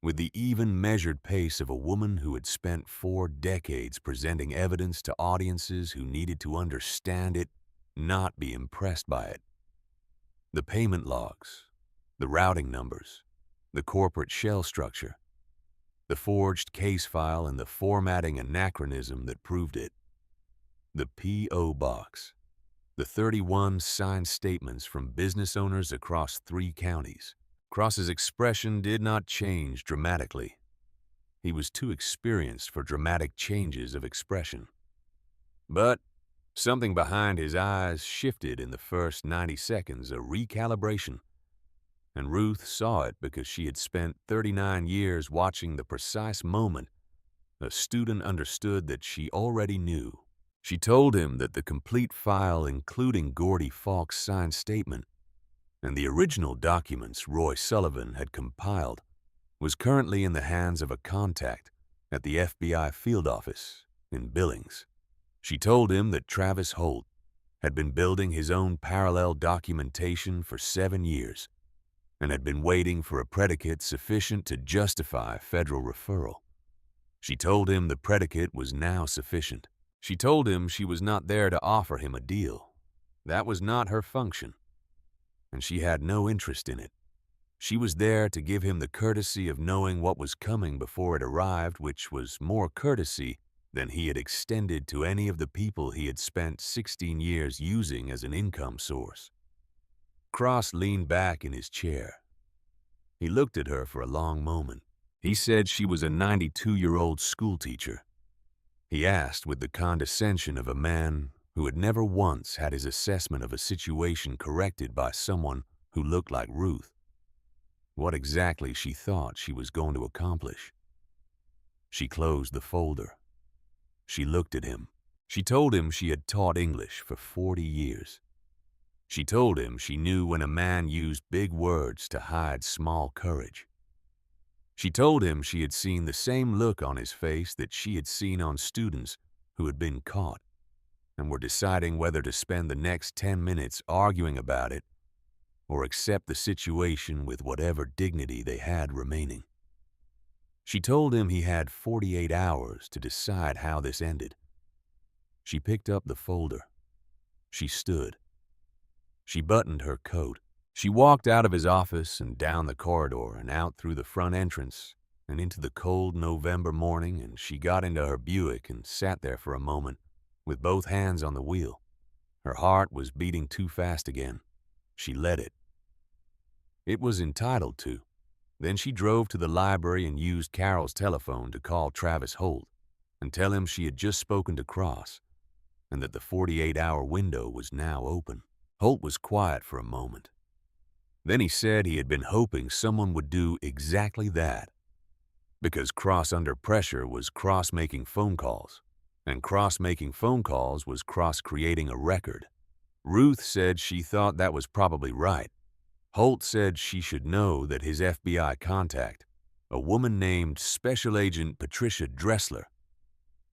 With the even, measured pace of a woman who had spent 4 decades presenting evidence to audiences who needed to understand it, not be impressed by it. The payment logs, the routing numbers, the corporate shell structure, the forged case file and the formatting anachronism that proved it. The P.O. box, the 31 signed statements from business owners across 3 counties. Cross's expression did not change dramatically. He was too experienced for dramatic changes of expression. But something behind his eyes shifted in the first 90 seconds, a recalibration. And Ruth saw it because she had spent 39 years watching the precise moment a student understood that she already knew. She told him that the complete file, including Gordy Falk's signed statement and the original documents Roy Sullivan had compiled, was currently in the hands of a contact at the FBI field office in Billings. She told him that Travis Holt had been building his own parallel documentation for 7 years and had been waiting for a predicate sufficient to justify federal referral. She told him the predicate was now sufficient. She told him she was not there to offer him a deal. That was not her function, and she had no interest in it. She was there to give him the courtesy of knowing what was coming before it arrived, which was more courtesy than he had extended to any of the people he had spent 16 years using as an income source. Cross leaned back in his chair. He looked at her for a long moment. He said she was a 92-year-old schoolteacher. He asked with the condescension of a man who had never once had his assessment of a situation corrected by someone who looked like Ruth, what exactly she thought she was going to accomplish. She closed the folder. She looked at him. She told him she had taught English for 40 years. She told him she knew when a man used big words to hide small courage. She told him she had seen the same look on his face that she had seen on students who had been caught and were deciding whether to spend the next 10 minutes arguing about it or accept the situation with whatever dignity they had remaining. She told him he had 48 hours to decide how this ended. She picked up the folder. She stood. She buttoned her coat. She walked out of his office and down the corridor and out through the front entrance and into the cold November morning, and she got into her Buick and sat there for a moment with both hands on the wheel. Her heart was beating too fast again. She let it. It was entitled to. Then she drove to the library and used Carol's telephone to call Travis Holt and tell him she had just spoken to Cross and that the 48-hour window was now open. Holt was quiet for a moment. Then he said he had been hoping someone would do exactly that, because Cross under pressure was Cross making phone calls, and Cross making phone calls was Cross creating a record. Ruth said she thought that was probably right. Holt said she should know that his FBI contact, a woman named Special Agent Patricia Dressler,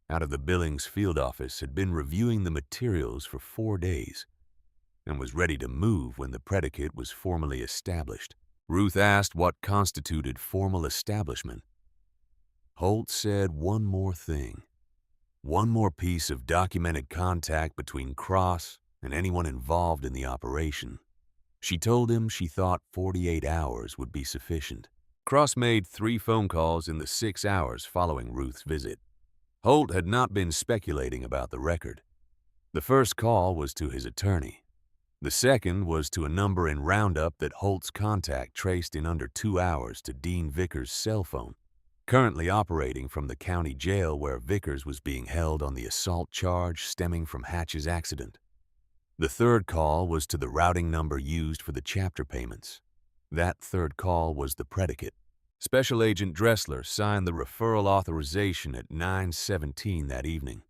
out of the Billings field office, had been reviewing the materials for 4 days and was ready to move when the predicate was formally established. Ruth asked what constituted formal establishment. Holt said one more thing, one more piece of documented contact between Cross and anyone involved in the operation. She told him she thought 48 hours would be sufficient. Cross made 3 phone calls in the 6 hours following Ruth's visit. Holt had not been speculating about the record. The first call was to his attorney. The second was to a number in Roundup that Holt's contact traced in under 2 hours to Dean Vickers' cell phone, currently operating from the county jail where Vickers was being held on the assault charge stemming from Hatch's accident. The third call was to the routing number used for the chapter payments. That third call was the predicate. Special Agent Dressler signed the referral authorization at 9:17 that evening.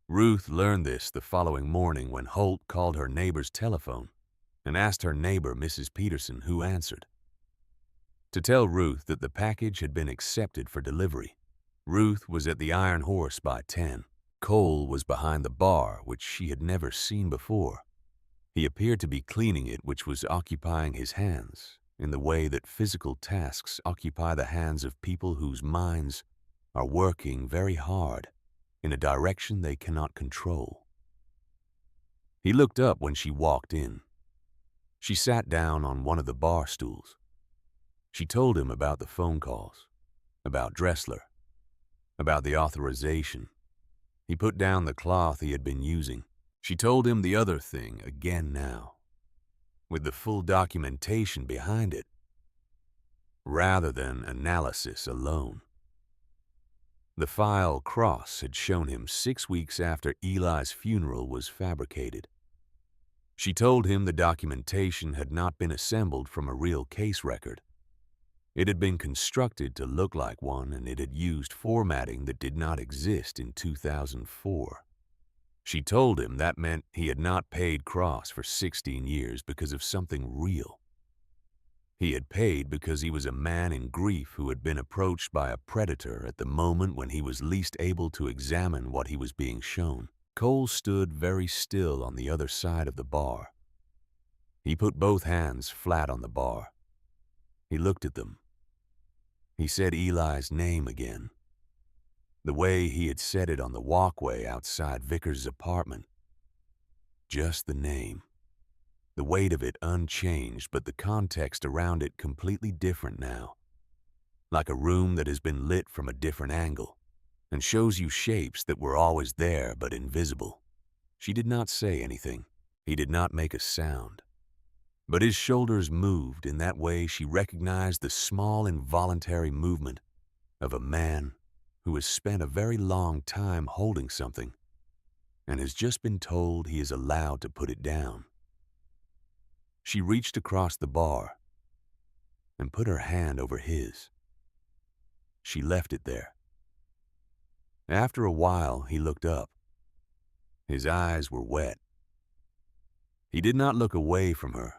Ruth learned this the following morning when Holt called her neighbor's telephone and asked her neighbor, Mrs. Peterson, who answered, to tell Ruth that the package had been accepted for delivery. Ruth was at the Iron Horse by 10. Cole was behind the bar, which she had never seen before. He appeared to be cleaning it, which was occupying his hands in the way that physical tasks occupy the hands of people whose minds are working very hard in a direction they cannot control. He looked up when she walked in. She sat down on one of the bar stools. She told him about the phone calls, about Dressler, about the authorization. He put down the cloth he had been using. She told him the other thing again now, with the full documentation behind it, rather than analysis alone. The file Cross had shown him 6 weeks after Eli's funeral was fabricated. She told him the documentation had not been assembled from a real case record. It had been constructed to look like one, and it had used formatting that did not exist in 2004. She told him that meant he had not paid Cross for 16 years because of something real. He had paid because he was a man in grief who had been approached by a predator at the moment when he was least able to examine what he was being shown. Cole stood very still on the other side of the bar. He put both hands flat on the bar. He looked at them. He said Eli's name again, the way he had said it on the walkway outside Vickers' apartment. Just the name. the weight of it unchanged, but the context around it completely different now, like a room that has been lit from a different angle and shows you shapes that were always there but invisible. She did not say anything. He did not make a sound. But his shoulders moved in that way she recognized the small involuntary movement of a man who has spent a very long time holding something and has just been told he is allowed to put it down. She reached across the bar and put her hand over his. She left it there. After a while, he looked up. His eyes were wet. He did not look away from her.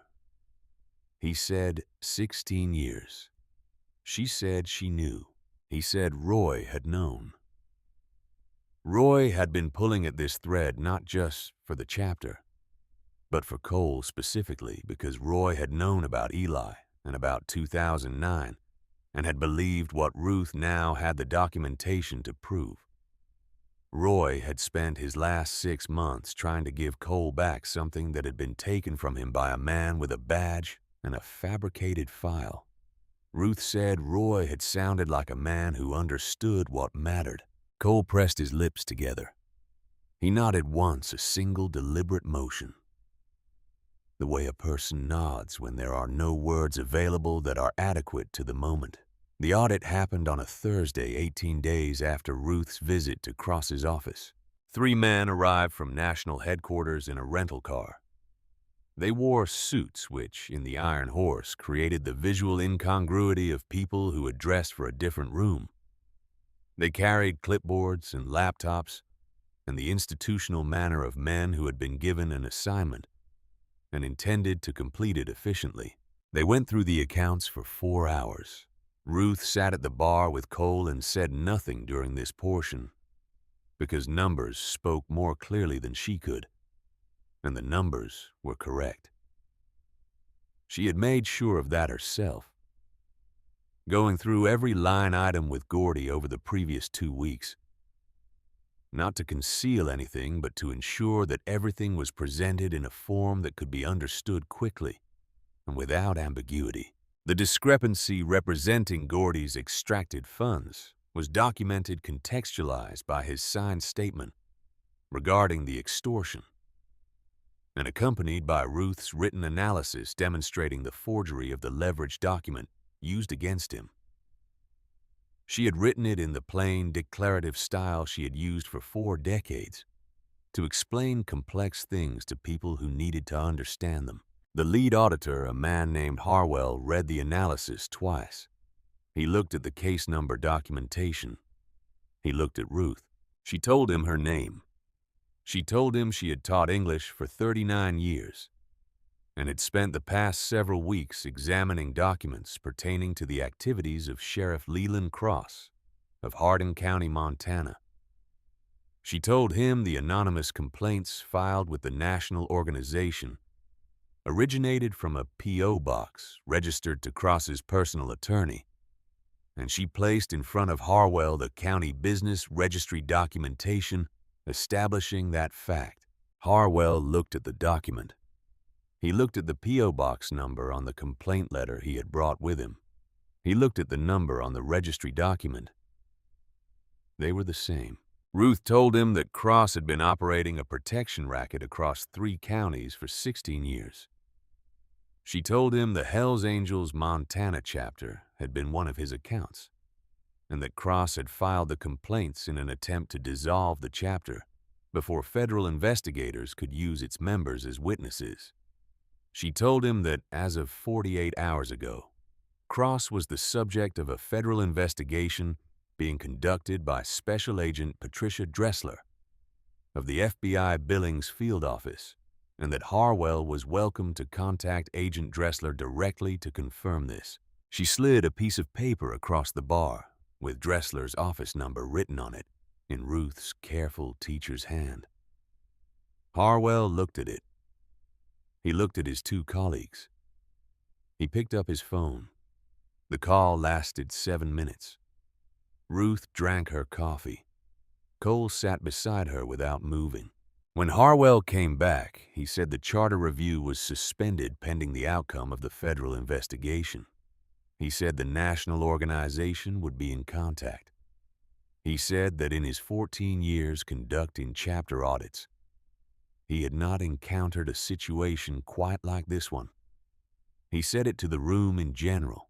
He said 16 years. She said she knew. He said Roy had known. Roy had been pulling at this thread not just for the chapter, but for Cole specifically, because Roy had known about Eli and about 2009 and had believed what Ruth now had the documentation to prove. Roy had spent his last 6 months trying to give Cole back something that had been taken from him by a man with a badge and a fabricated file. Ruth said Roy had sounded like a man who understood what mattered. Cole pressed his lips together. He nodded once, a single deliberate motion. The way a person nods when there are no words available that are adequate to the moment. The audit happened on a Thursday, 18 days after Ruth's visit to Cross's office. 3 men arrived from national headquarters in a rental car. They wore suits which, in the Iron Horse, created the visual incongruity of people who had dressed for a different room. They carried clipboards and laptops and the institutional manner of men who had been given an assignment and intended to complete it efficiently. They went through the accounts for 4 hours. Ruth sat at the bar with Cole and said nothing during this portion because numbers spoke more clearly than she could, and the numbers were correct. She had made sure of that herself. Going through every line item with Gordy over the previous 2 weeks, not to conceal anything, but to ensure that everything was presented in a form that could be understood quickly and without ambiguity. The discrepancy representing Gordy's extracted funds was documented, contextualized by his signed statement regarding the extortion, and accompanied by Ruth's written analysis demonstrating the forgery of the leverage document used against him. She had written it in the plain, declarative style she had used for 4 decades to explain complex things to people who needed to understand them. The lead auditor, a man named Harwell, read the analysis twice. He looked at the case number documentation. He looked at Ruth. She told him her name. She told him she had taught English for 39 years and had spent the past several weeks examining documents pertaining to the activities of Sheriff Leland Cross of Hardin County, Montana. She told him the anonymous complaints filed with the national organization originated from a P.O. box registered to Cross's personal attorney, and she placed in front of Harwell the county business registry documentation establishing that fact. Harwell looked at the document. He looked at the P.O. box number on the complaint letter he had brought with him. He looked at the number on the registry document. They were the same. Ruth told him that Cross had been operating a protection racket across 3 counties for 16 years. She told him the Hells Angels Montana chapter had been one of his accounts, and that Cross had filed the complaints in an attempt to dissolve the chapter before federal investigators could use its members as witnesses. She told him that as of 48 hours ago, Cross was the subject of a federal investigation being conducted by Special Agent Patricia Dressler of the FBI Billings Field Office, and that Harwell was welcome to contact Agent Dressler directly to confirm this. She slid a piece of paper across the bar with Dressler's office number written on it in Ruth's careful teacher's hand. Harwell looked at it. He looked at his 2 colleagues. He picked up his phone. The call lasted 7 minutes. Ruth drank her coffee. Cole sat beside her without moving. When Harwell came back, he said the charter review was suspended pending the outcome of the federal investigation. He said the national organization would be in contact. He said that in his 14 years conducting chapter audits, he had not encountered a situation quite like this one. He said it to the room in general,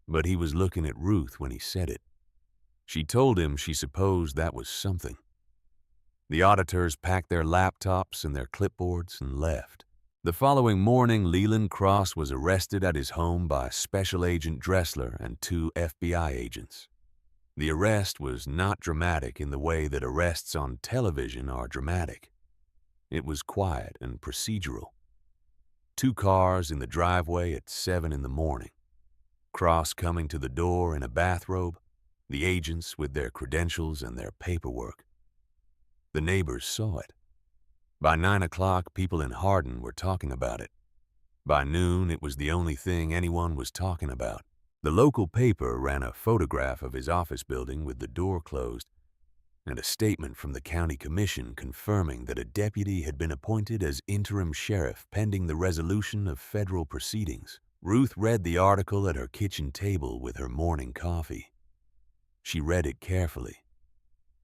but he was looking at Ruth when he said it. She told him she supposed that was something. The auditors packed their laptops and their clipboards and left. The following morning, Leland Cross was arrested at his home by Special Agent Dressler and 2 FBI agents. The arrest was not dramatic in the way that arrests on television are dramatic. It was quiet and procedural. 2 cars in the driveway at 7 in the morning. Cross coming to the door in a bathrobe, the agents with their credentials and their paperwork. The neighbors saw it. By 9 o'clock, people in Hardin were talking about it. By noon, it was the only thing anyone was talking about. The local paper ran a photograph of his office building with the door closed and a statement from the county commission confirming that a deputy had been appointed as interim sheriff pending the resolution of federal proceedings. Ruth read the article at her kitchen table with her morning coffee. She read it carefully.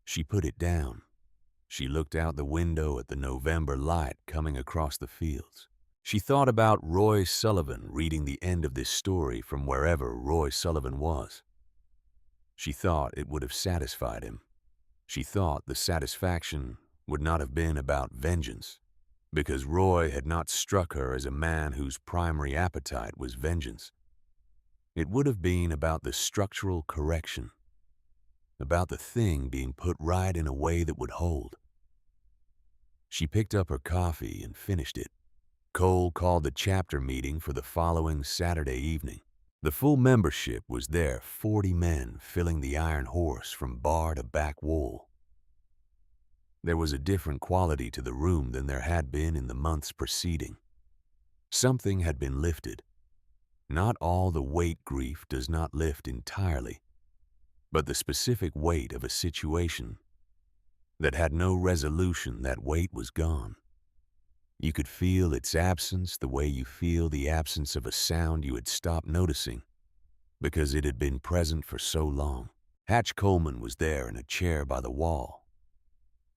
She put it down. She looked out the window at the November light coming across the fields. She thought about Roy Sullivan reading the end of this story from wherever Roy Sullivan was. She thought it would have satisfied him. She thought the satisfaction would not have been about vengeance, because Roy had not struck her as a man whose primary appetite was vengeance. It would have been about the structural correction, about the thing being put right in a way that would hold. She picked up her coffee and finished it. Cole called the chapter meeting for the following Saturday evening. The full membership was there, 40 men filling the Iron Horse from bar to back wall. There was a different quality to the room than there had been in the months preceding. Something had been lifted. Not all the weight grief does not lift entirely, but the specific weight of a situation that had no resolution, that weight was gone. You could feel its absence the way you feel the absence of a sound you had stopped noticing because it had been present for so long. Hatch Coleman was there in a chair by the wall,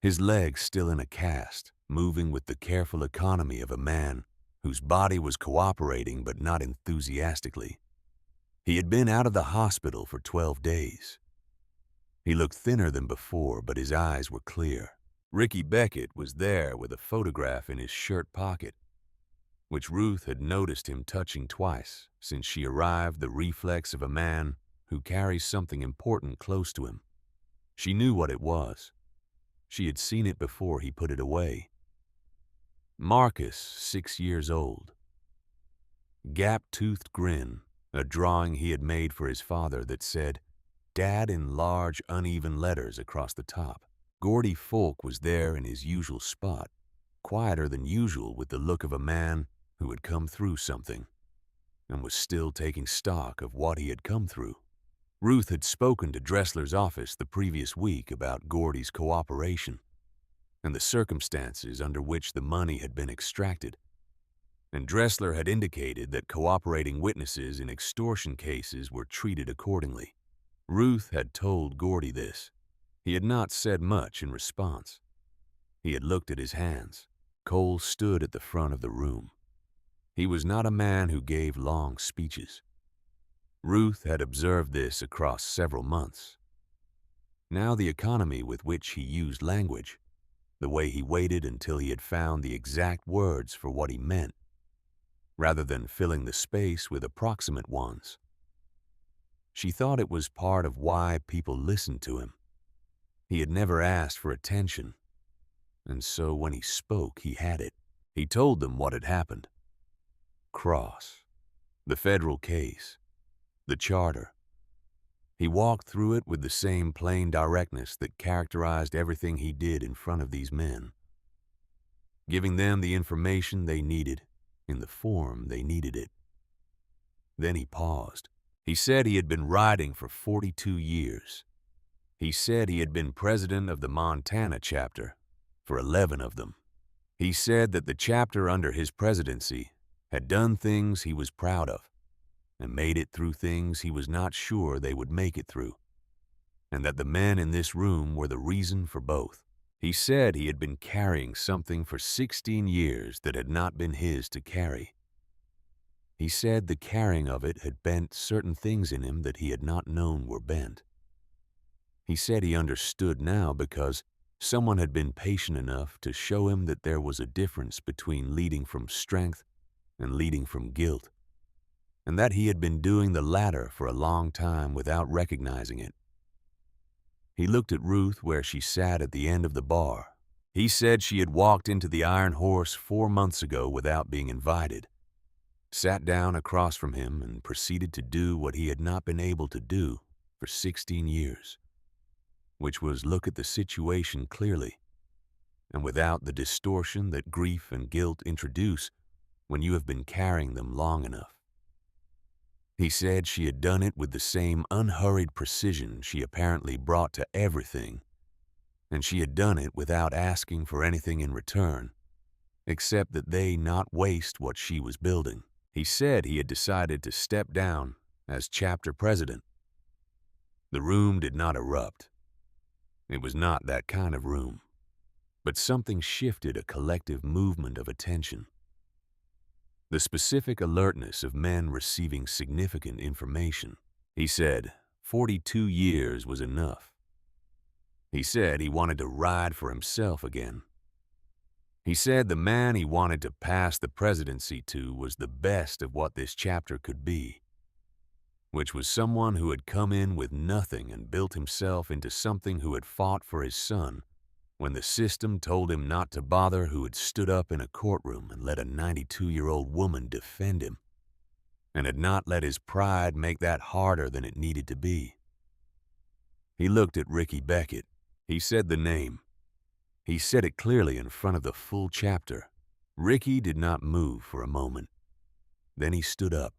his legs still in a cast, moving with the careful economy of a man whose body was cooperating but not enthusiastically. He had been out of the hospital for 12 days. He looked thinner than before, but his eyes were clear. Ricky Beckett was there with a photograph in his shirt pocket, which Ruth had noticed him touching twice since she arrived, the reflex of a man who carries something important close to him. She knew what it was. She had seen it before he put it away. Marcus, 6 years old. Gap-toothed grin, a drawing he had made for his father that said, Dad in large, uneven letters across the top. Gordy Folk was there in his usual spot, quieter than usual with the look of a man who had come through something and was still taking stock of what he had come through. Ruth had spoken to Dressler's office the previous week about Gordy's cooperation and the circumstances under which the money had been extracted, and Dressler had indicated that cooperating witnesses in extortion cases were treated accordingly. Ruth had told Gordy this. He had not said much in response. He had looked at his hands. Cole stood at the front of the room. He was not a man who gave long speeches. Ruth had observed this across several months. Now the economy with which he used language, the way he waited until he had found the exact words for what he meant, rather than filling the space with approximate ones. She thought it was part of why people listened to him. He had never asked for attention, and so when he spoke, he had it. He told them what had happened. Cross, the federal case, the charter. He walked through it with the same plain directness that characterized everything he did in front of these men, giving them the information they needed in the form they needed it. Then he paused. He said he had been writing for 42 years. He said he had been president of the Montana chapter for 11 of them. He said that the chapter under his presidency had done things he was proud of and made it through things he was not sure they would make it through, and that the men in this room were the reason for both. He said he had been carrying something for 16 years that had not been his to carry. He said the carrying of it had bent certain things in him that he had not known were bent. He said he understood now because someone had been patient enough to show him that there was a difference between leading from strength and leading from guilt, and that he had been doing the latter for a long time without recognizing it. He looked at Ruth where she sat at the end of the bar. He said she had walked into the Iron Horse 4 months ago without being invited, sat down across from him and proceeded to do what he had not been able to do for 16 years, which was look at the situation clearly and without the distortion that grief and guilt introduce when you have been carrying them long enough. He said she had done it with the same unhurried precision she apparently brought to everything, and she had done it without asking for anything in return, except that they not waste what she was building. He said he had decided to step down as chapter president. The room did not erupt. It was not that kind of room, but something shifted a collective movement of attention. The specific alertness of men receiving significant information. He said 42 years was enough. He said he wanted to ride for himself again. He said the man he wanted to pass the presidency to was the best of what this chapter could be, which was someone who had come in with nothing and built himself into something, who had fought for his son when the system told him not to bother, who had stood up in a courtroom and let a 92-year-old woman defend him, and had not let his pride make that harder than it needed to be. He looked at Ricky Beckett. He said the name. He said it clearly in front of the full chapter. Ricky did not move for a moment. Then he stood up.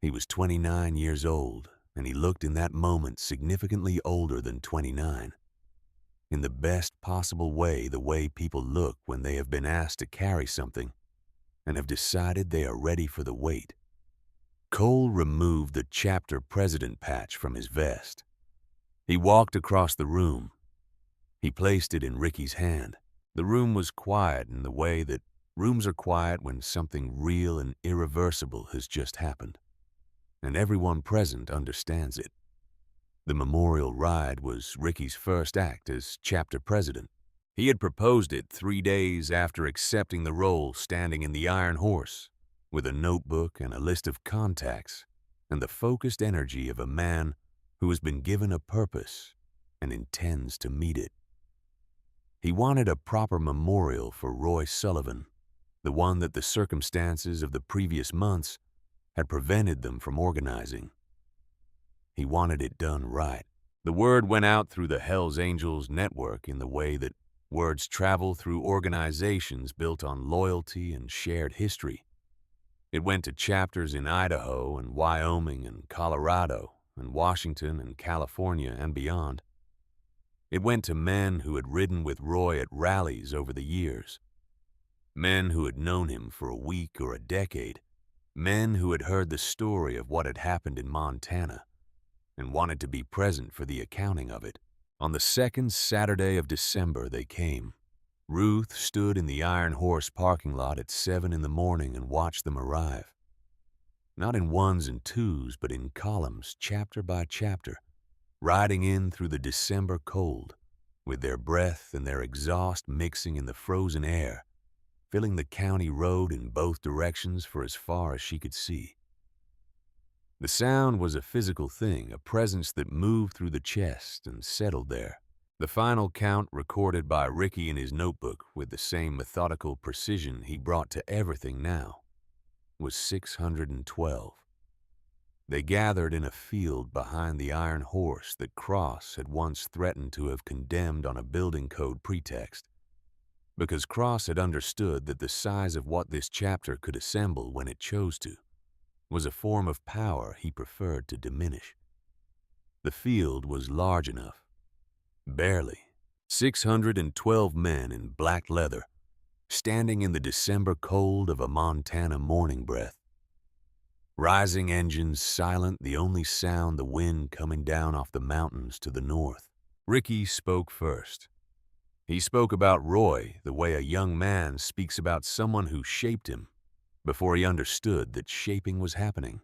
He was 29 years old, and he looked in that moment significantly older than 29. In the best possible way, the way people look when they have been asked to carry something and have decided they are ready for the weight. Cole removed the chapter president patch from his vest. He walked across the room. He placed it in Ricky's hand. The room was quiet in the way that rooms are quiet when something real and irreversible has just happened, and everyone present understands it. The memorial ride was Ricky's first act as chapter president. He had proposed it 3 days after accepting the role, standing in the Iron Horse with a notebook and a list of contacts and the focused energy of a man who has been given a purpose and intends to meet it. He wanted a proper memorial for Roy Sullivan, the one that the circumstances of the previous months had prevented them from organizing. He wanted it done right. The word went out through the Hells Angels network in the way that words travel through organizations built on loyalty and shared history. It went to chapters in Idaho and Wyoming and Colorado and Washington and California and beyond. It went to men who had ridden with Roy at rallies over the years, men who had known him for a week or a decade, men who had heard the story of what had happened in Montana and wanted to be present for the accounting of it. On the second Saturday of December they came. Ruth stood in the Iron Horse parking lot at 7 in the morning and watched them arrive. Not in ones and twos, but in columns, chapter by chapter, riding in through the December cold, with their breath and their exhaust mixing in the frozen air, filling the county road in both directions for as far as she could see. The sound was a physical thing, a presence that moved through the chest and settled there. The final count, recorded by Ricky in his notebook with the same methodical precision he brought to everything now, was 612. They gathered in a field behind the Iron Horse that Cross had once threatened to have condemned on a building code pretext, because Cross had understood that the size of what this chapter could assemble when it chose to was a form of power he preferred to diminish. The field was large enough, barely, 612 men in black leather, standing in the December cold of a Montana morning breath. Rising engines silent, the only sound the wind coming down off the mountains to the north. Ricky spoke first. He spoke about Roy the way a young man speaks about someone who shaped him before he understood that shaping was happening.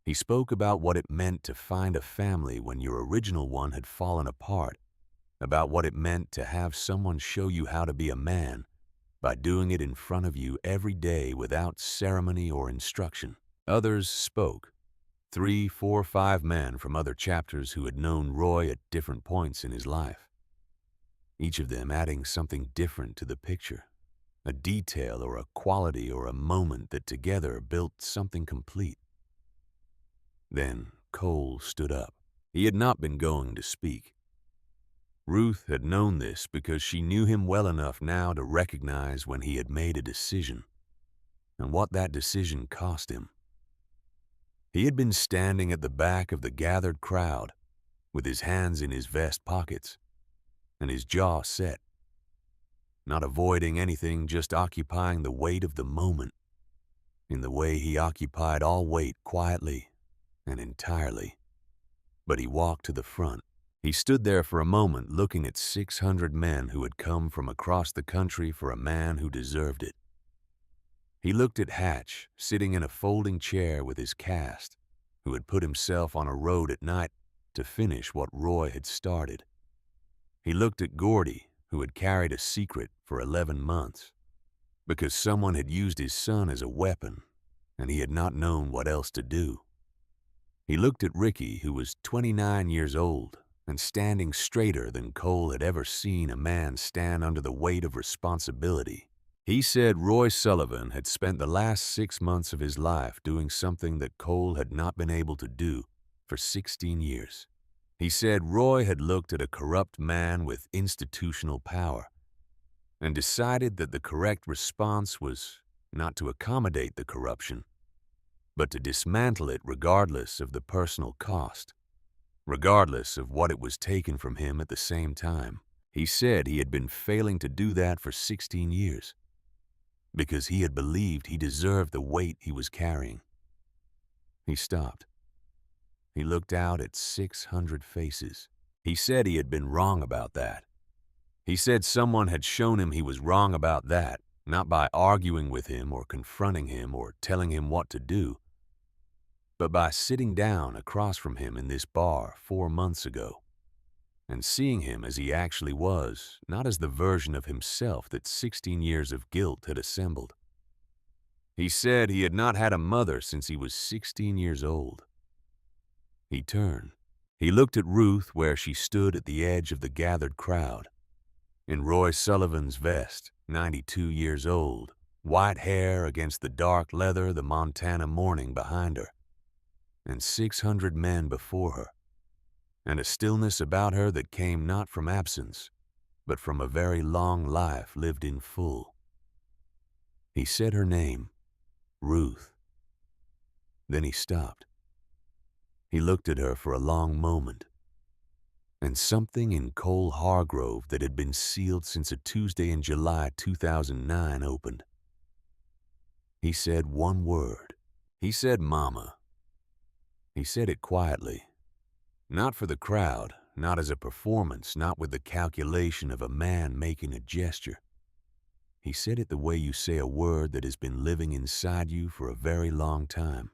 He spoke about what it meant to find a family when your original one had fallen apart, about what it meant to have someone show you how to be a man by doing it in front of you every day without ceremony or instruction. Others spoke. 3, 4, 5 men from other chapters who had known Roy at different points in his life. Each of them adding something different to the picture, a detail or a quality or a moment that together built something complete. Then Cole stood up. He had not been going to speak. Ruth had known this because she knew him well enough now to recognize when he had made a decision, and what that decision cost him. He had been standing at the back of the gathered crowd, with his hands in his vest pockets, and his jaw set. Not avoiding anything, just occupying the weight of the moment, in the way he occupied all weight quietly and entirely. But he walked to the front. He stood there for a moment looking at 600 men who had come from across the country for a man who deserved it. He looked at Hatch, sitting in a folding chair with his cast, who had put himself on a road at night to finish what Roy had started. He looked at Gordy, who had carried a secret for 11 months, because someone had used his son as a weapon, and he had not known what else to do. He looked at Ricky, who was 29 years old, and standing straighter than Cole had ever seen a man stand under the weight of responsibility. He said Roy Sullivan had spent the last 6 months of his life doing something that Cole had not been able to do for 16 years. He said Roy had looked at a corrupt man with institutional power and decided that the correct response was not to accommodate the corruption, but to dismantle it regardless of the personal cost, regardless of what it was taken from him at the same time. He said he had been failing to do that for 16 years because he had believed he deserved the weight he was carrying. He stopped. He looked out at 600 faces. He said he had been wrong about that. He said someone had shown him he was wrong about that, not by arguing with him or confronting him or telling him what to do, but by sitting down across from him in this bar 4 months ago and seeing him as he actually was, not as the version of himself that 16 years of guilt had assembled. He said he had not had a mother since he was 16 years old. He turned. He looked at Ruth where she stood at the edge of the gathered crowd. In Roy Sullivan's vest, 92 years old, white hair against the dark leather the Montana morning behind her, and 600 men before her, and a stillness about her that came not from absence, but from a very long life lived in full. He said her name, Ruth. Then he stopped. He looked at her for a long moment, and something in Cole Hargrove that had been sealed since a Tuesday in July 2009 opened. He said one word. He said Mama. He said it quietly, not for the crowd, not as a performance, not with the calculation of a man making a gesture. He said it the way you say a word that has been living inside you for a very long time,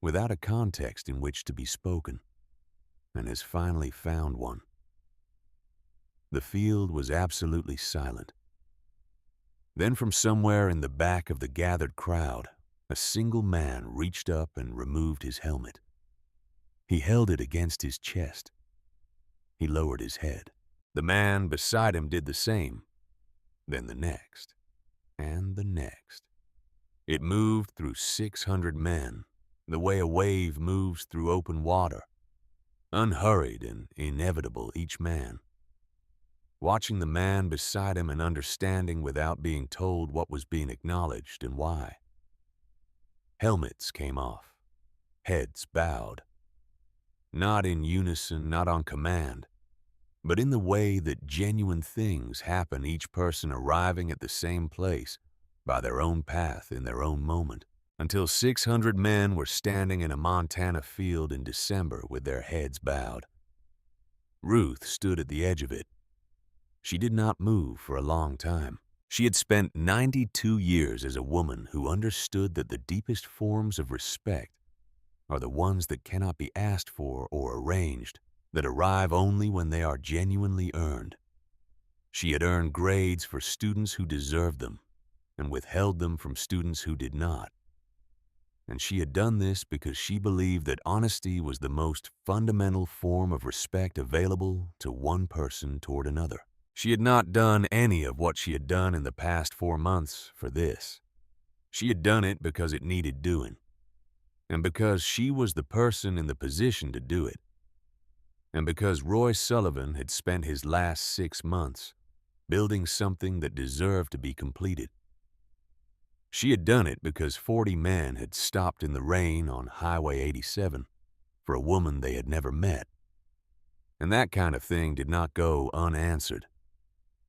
without a context in which to be spoken, and has finally found one. The field was absolutely silent. Then from somewhere in the back of the gathered crowd, a single man reached up and removed his helmet. He held it against his chest. He lowered his head. The man beside him did the same. Then the next, and the next. It moved through 600 men, the way a wave moves through open water, unhurried and inevitable each man. Watching the man beside him and understanding without being told what was being acknowledged and why. Helmets came off, heads bowed. Not in unison, not on command, but in the way that genuine things happen, each person arriving at the same place by their own path in their own moment, until 600 men were standing in a Montana field in December with their heads bowed. Ruth stood at the edge of it. She did not move for a long time. She had spent 92 years as a woman who understood that the deepest forms of respect are the ones that cannot be asked for or arranged, that arrive only when they are genuinely earned. She had earned grades for students who deserved them and withheld them from students who did not. And she had done this because she believed that honesty was the most fundamental form of respect available to one person toward another. She had not done any of what she had done in the past 4 months for this. She had done it because it needed doing, and because she was the person in the position to do it, and because Roy Sullivan had spent his last 6 months building something that deserved to be completed. She had done it because 40 men had stopped in the rain on Highway 87 for a woman they had never met. And that kind of thing did not go unanswered,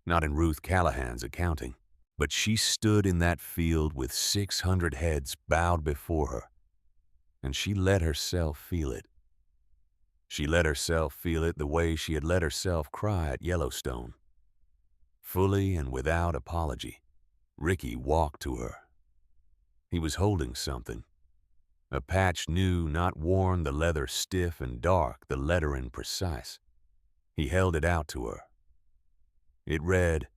not in Ruth Callahan's accounting. But she stood in that field with 600 heads bowed before her, and she let herself feel it. She let herself feel it the way she had let herself cry at Yellowstone. Fully and without apology, Ricky walked to her. He was holding something. A patch new, not worn, the leather stiff and dark, the lettering precise. He held it out to her. It read,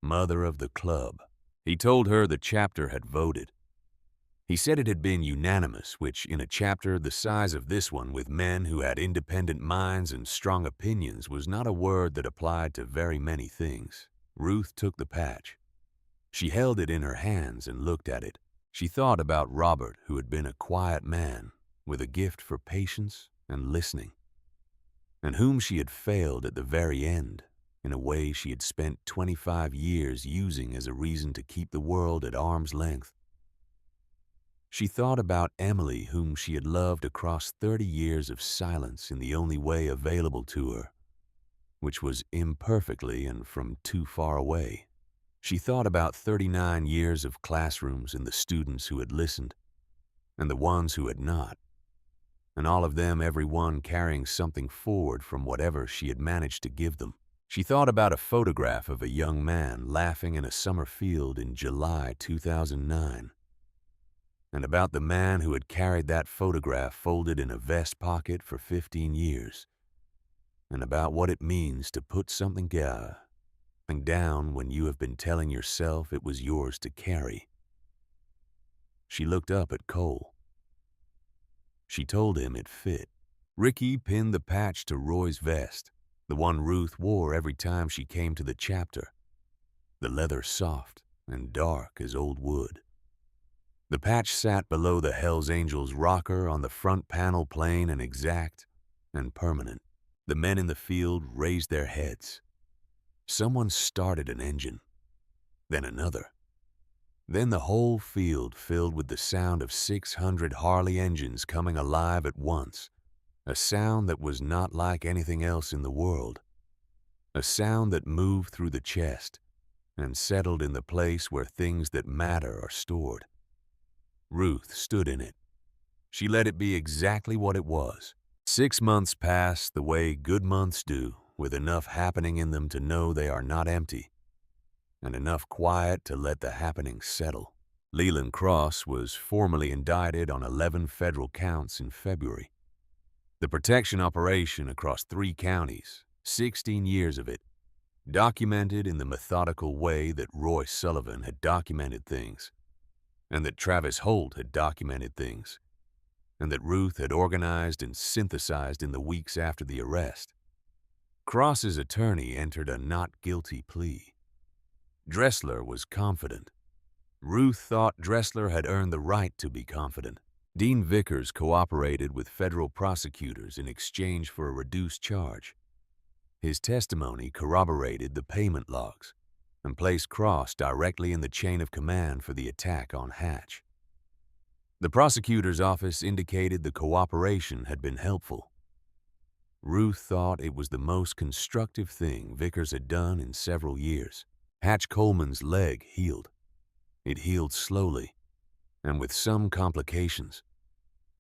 "Mother of the Club." He told her the chapter had voted. He said it had been unanimous, which in a chapter the size of this one, with men who had independent minds and strong opinions, was not a word that applied to very many things. Ruth took the patch. She held it in her hands and looked at it. She thought about Robert, who had been a quiet man with a gift for patience and listening, and whom she had failed at the very end in a way she had spent 25 years using as a reason to keep the world at arm's length. She thought about Emily, whom she had loved across 30 years of silence in the only way available to her, which was imperfectly and from too far away. She thought about 39 years of classrooms and the students who had listened, and the ones who had not, and all of them, every one carrying something forward from whatever she had managed to give them. She thought about a photograph of a young man laughing in a summer field in July 2009, and about the man who had carried that photograph folded in a vest pocket for 15 years, and about what it means to put something down when you have been telling yourself it was yours to carry. She looked up at Cole. She told him it fit. Ricky pinned the patch to Roy's vest, the one Ruth wore every time she came to the chapter, the leather soft and dark as old wood. The patch sat below the Hells Angels rocker on the front panel, plain and exact and permanent. The men in the field raised their heads. Someone started an engine, then another. Then the whole field filled with the sound of 600 Harley engines coming alive at once, a sound that was not like anything else in the world, a sound that moved through the chest and settled in the place where things that matter are stored. Ruth stood in it. She let it be exactly what it was. 6 months passed the way good months do, with enough happening in them to know they are not empty, and enough quiet to let the happening settle. Leland Cross was formally indicted on 11 federal counts in February. The protection operation across 3 counties, 16 years of it, documented in the methodical way that Roy Sullivan had documented things, and that Travis Holt had documented things, and that Ruth had organized and synthesized in the weeks after the arrest. Cross's attorney entered a not guilty plea. Dressler was confident. Ruth thought Dressler had earned the right to be confident. Dean Vickers cooperated with federal prosecutors in exchange for a reduced charge. His testimony corroborated the payment logs and placed Cross directly in the chain of command for the attack on Hatch. The prosecutor's office indicated the cooperation had been helpful. Ruth thought it was the most constructive thing Vickers had done in several years. Hatch Coleman's leg healed. It healed slowly, and with some complications,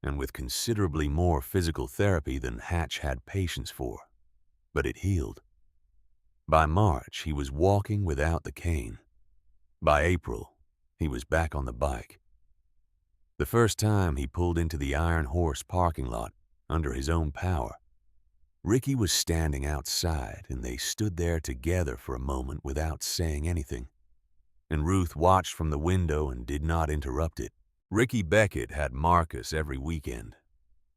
and with considerably more physical therapy than Hatch had patience for. But it healed. By March, he was walking without the cane. By April, he was back on the bike. The first time he pulled into the Iron Horse parking lot under his own power, Ricky was standing outside, and they stood there together for a moment without saying anything. And Ruth watched from the window and did not interrupt it. Ricky Beckett had Marcus every weekend.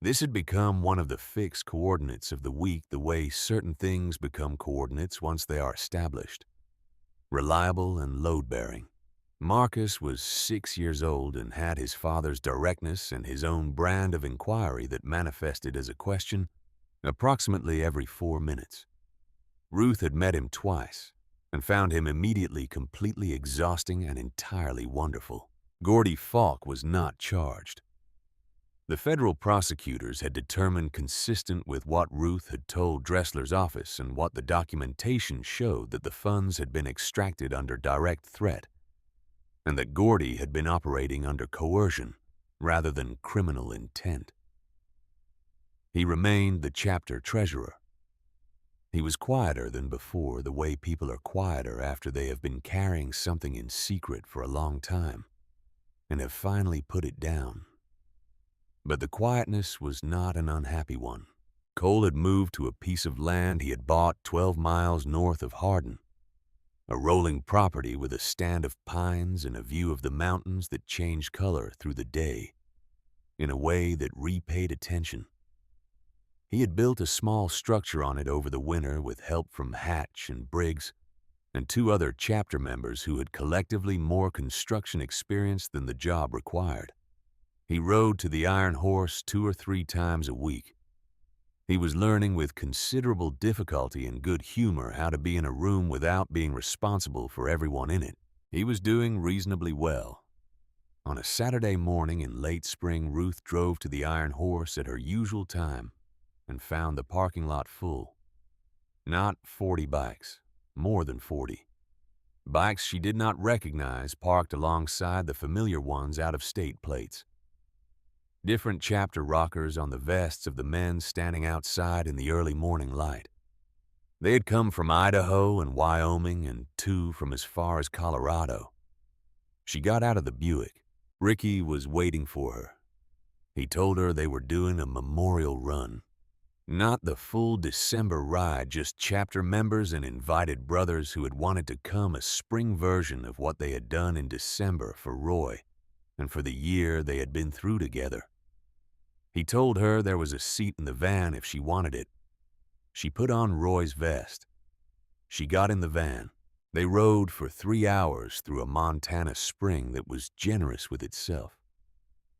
This had become one of the fixed coordinates of the week, the way certain things become coordinates once they are established. Reliable and load-bearing. Marcus was 6 years old and had his father's directness and his own brand of inquiry that manifested as a question approximately every 4 minutes. Ruth had met him twice and found him immediately completely exhausting and entirely wonderful. Gordy Falk was not charged. The federal prosecutors had determined, consistent with what Ruth had told Dressler's office and what the documentation showed, that the funds had been extracted under direct threat, and that Gordy had been operating under coercion rather than criminal intent. He remained the chapter treasurer. He was quieter than before, the way people are quieter after they have been carrying something in secret for a long time and have finally put it down. But the quietness was not an unhappy one. Cole had moved to a piece of land he had bought 12 miles north of Hardin, a rolling property with a stand of pines and a view of the mountains that changed color through the day in a way that repaid attention. He had built a small structure on it over the winter with help from Hatch and Briggs and 2 other chapter members who had collectively more construction experience than the job required. He rode to the Iron Horse 2 or 3 times a week. He was learning with considerable difficulty and good humor how to be in a room without being responsible for everyone in it. He was doing reasonably well. On a Saturday morning in late spring, Ruth drove to the Iron Horse at her usual time and found the parking lot full. Not 40 bikes, more than 40. Bikes she did not recognize parked alongside the familiar ones out-of-state plates. Different chapter rockers on the vests of the men standing outside in the early morning light. They had come from Idaho and Wyoming and 2 from as far as Colorado. She got out of the Buick. Ricky was waiting for her. He told her they were doing a memorial run. Not the full December ride, just chapter members and invited brothers who had wanted to come, a spring version of what they had done in December for Roy and for the year they had been through together. He told her there was a seat in the van if she wanted it. She put on Roy's vest. She got in the van. They rode for 3 hours through a Montana spring that was generous with itself.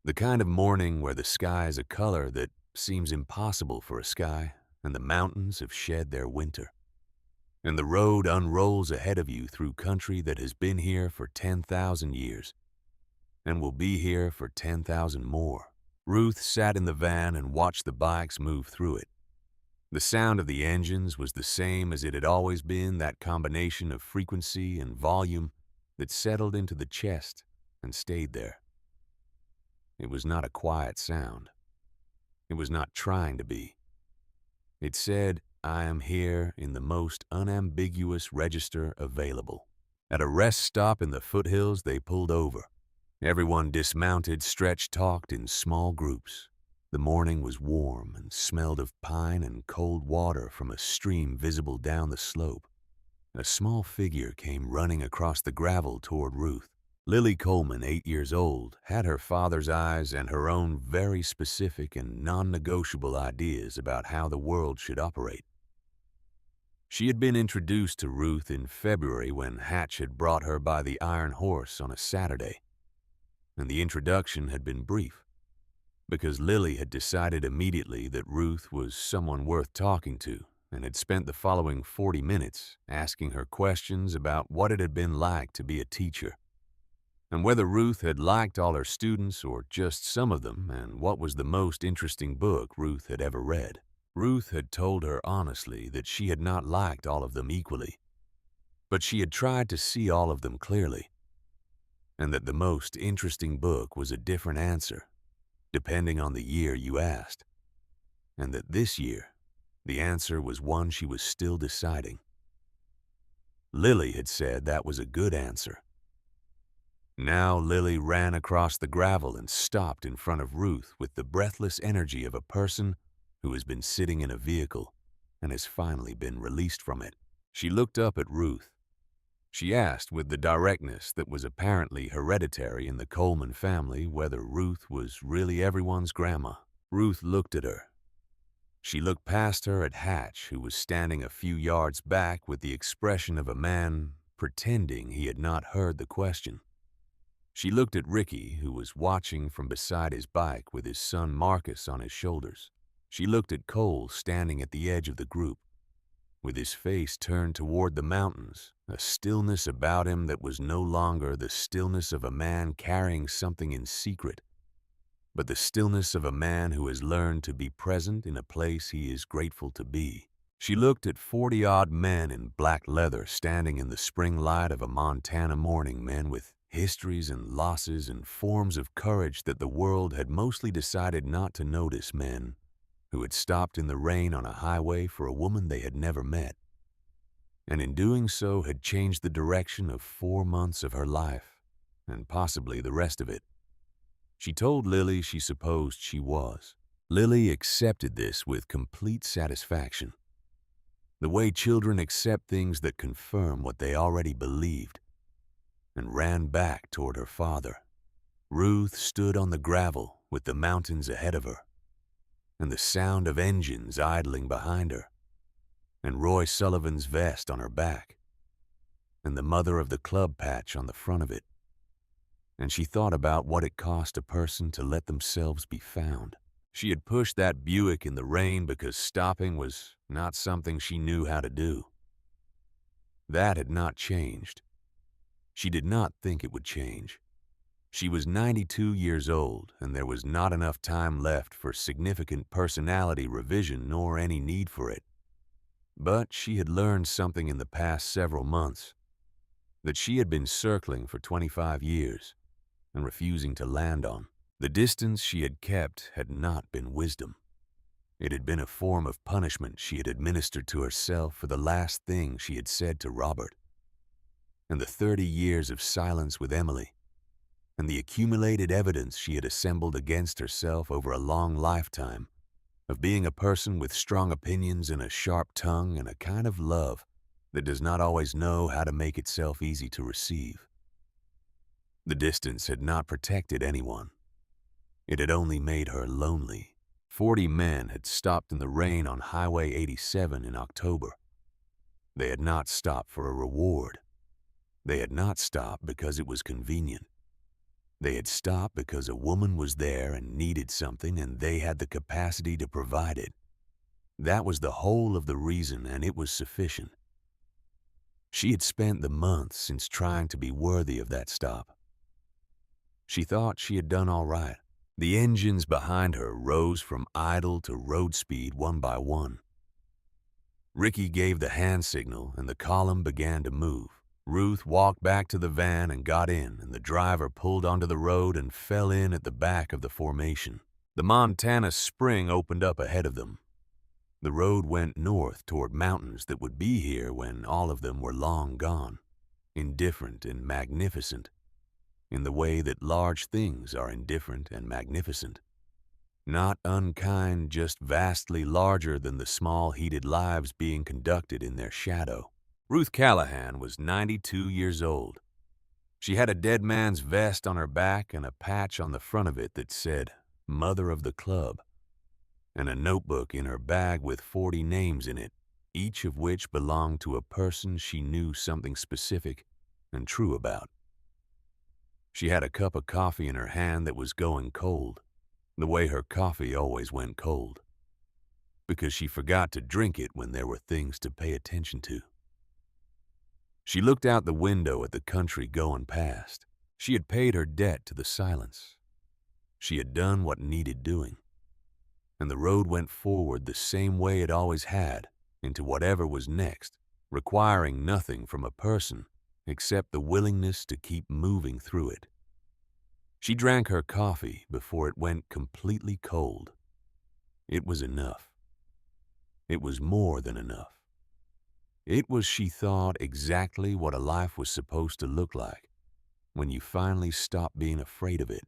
The kind of morning where the sky is a color that seems impossible for a sky, and the mountains have shed their winter. And the road unrolls ahead of you through country that has been here for 10,000 years, and will be here for 10,000 more. Ruth sat in the van and watched the bikes move through it. The sound of the engines was the same as it had always been, that combination of frequency and volume that settled into the chest and stayed there. It was not a quiet sound. It was not trying to be. It said, "I am here," in the most unambiguous register available. At a rest stop in the foothills, they pulled over. Everyone dismounted, stretched, talked in small groups. The morning was warm and smelled of pine and cold water from a stream visible down the slope. A small figure came running across the gravel toward Ruth. Lily Coleman, 8 years old, had her father's eyes and her own very specific and non-negotiable ideas about how the world should operate. She had been introduced to Ruth in February when Hatch had brought her by the Iron Horse on a Saturday, and the introduction had been brief, because Lily had decided immediately that Ruth was someone worth talking to and had spent the following 40 minutes asking her questions about what it had been like to be a teacher, and whether Ruth had liked all her students or just some of them, and what was the most interesting book Ruth had ever read. Ruth had told her honestly that she had not liked all of them equally, but she had tried to see all of them clearly, and that the most interesting book was a different answer, depending on the year you asked, and that this year, the answer was one she was still deciding. Lily had said that was a good answer. Now Lily ran across the gravel and stopped in front of Ruth with the breathless energy of a person who has been sitting in a vehicle and has finally been released from it. She looked up at Ruth. She asked with the directness that was apparently hereditary in the Coleman family whether Ruth was really everyone's grandma. Ruth looked at her. She looked past her at Hatch, who was standing a few yards back with the expression of a man pretending he had not heard the question. She looked at Ricky, who was watching from beside his bike with his son Marcus on his shoulders. She looked at Cole standing at the edge of the group, with his face turned toward the mountains, a stillness about him that was no longer the stillness of a man carrying something in secret, but the stillness of a man who has learned to be present in a place he is grateful to be. She looked at 40-odd men in black leather standing in the spring light of a Montana morning, men with histories and losses and forms of courage that the world had mostly decided not to notice, men who had stopped in the rain on a highway for a woman they had never met, and in doing so had changed the direction of 4 months of her life, and possibly the rest of it. She told Lily she supposed she was. Lily accepted this with complete satisfaction, the way children accept things that confirm what they already believed, and ran back toward her father. Ruth stood on the gravel with the mountains ahead of her, and the sound of engines idling behind her, and Roy Sullivan's vest on her back, and the mother of the club patch on the front of it. And she thought about what it cost a person to let themselves be found. She had pushed that Buick in the rain because stopping was not something she knew how to do. That had not changed. She did not think it would change. She was 92 years old, and there was not enough time left for significant personality revision nor any need for it. But she had learned something in the past several months that she had been circling for 25 years and refusing to land on. The distance she had kept had not been wisdom. It had been a form of punishment she had administered to herself for the last thing she had said to Robert. And the 30 years of silence with Emily, and the accumulated evidence she had assembled against herself over a long lifetime of being a person with strong opinions and a sharp tongue and a kind of love that does not always know how to make itself easy to receive. The distance had not protected anyone. It had only made her lonely. 40 men had stopped in the rain on Highway 87 in October. They had not stopped for a reward. They had not stopped because it was convenient. They had stopped because a woman was there and needed something, and they had the capacity to provide it. That was the whole of the reason, and it was sufficient. She had spent the months since trying to be worthy of that stop. She thought she had done all right. The engines behind her rose from idle to road speed one by one. Ricky gave the hand signal, and the column began to move. Ruth walked back to the van and got in, and the driver pulled onto the road and fell in at the back of the formation. The Montana Spring opened up ahead of them. The road went north toward mountains that would be here when all of them were long gone, indifferent and magnificent, in the way that large things are indifferent and magnificent. Not unkind, just vastly larger than the small heated lives being conducted in their shadow. Ruth Callahan was 92 years old. She had a dead man's vest on her back and a patch on the front of it that said, Mother of the Club, and a notebook in her bag with 40 names in it, each of which belonged to a person she knew something specific and true about. She had a cup of coffee in her hand that was going cold, the way her coffee always went cold, because she forgot to drink it when there were things to pay attention to. She looked out the window at the country going past. She had paid her debt to the silence. She had done what needed doing. and the road went forward the same way it always had, into whatever was next, requiring nothing from a person except the willingness to keep moving through it. She drank her coffee before it went completely cold. It was enough. It was more than enough. It was, she thought, exactly what a life was supposed to look like when you finally stop being afraid of it.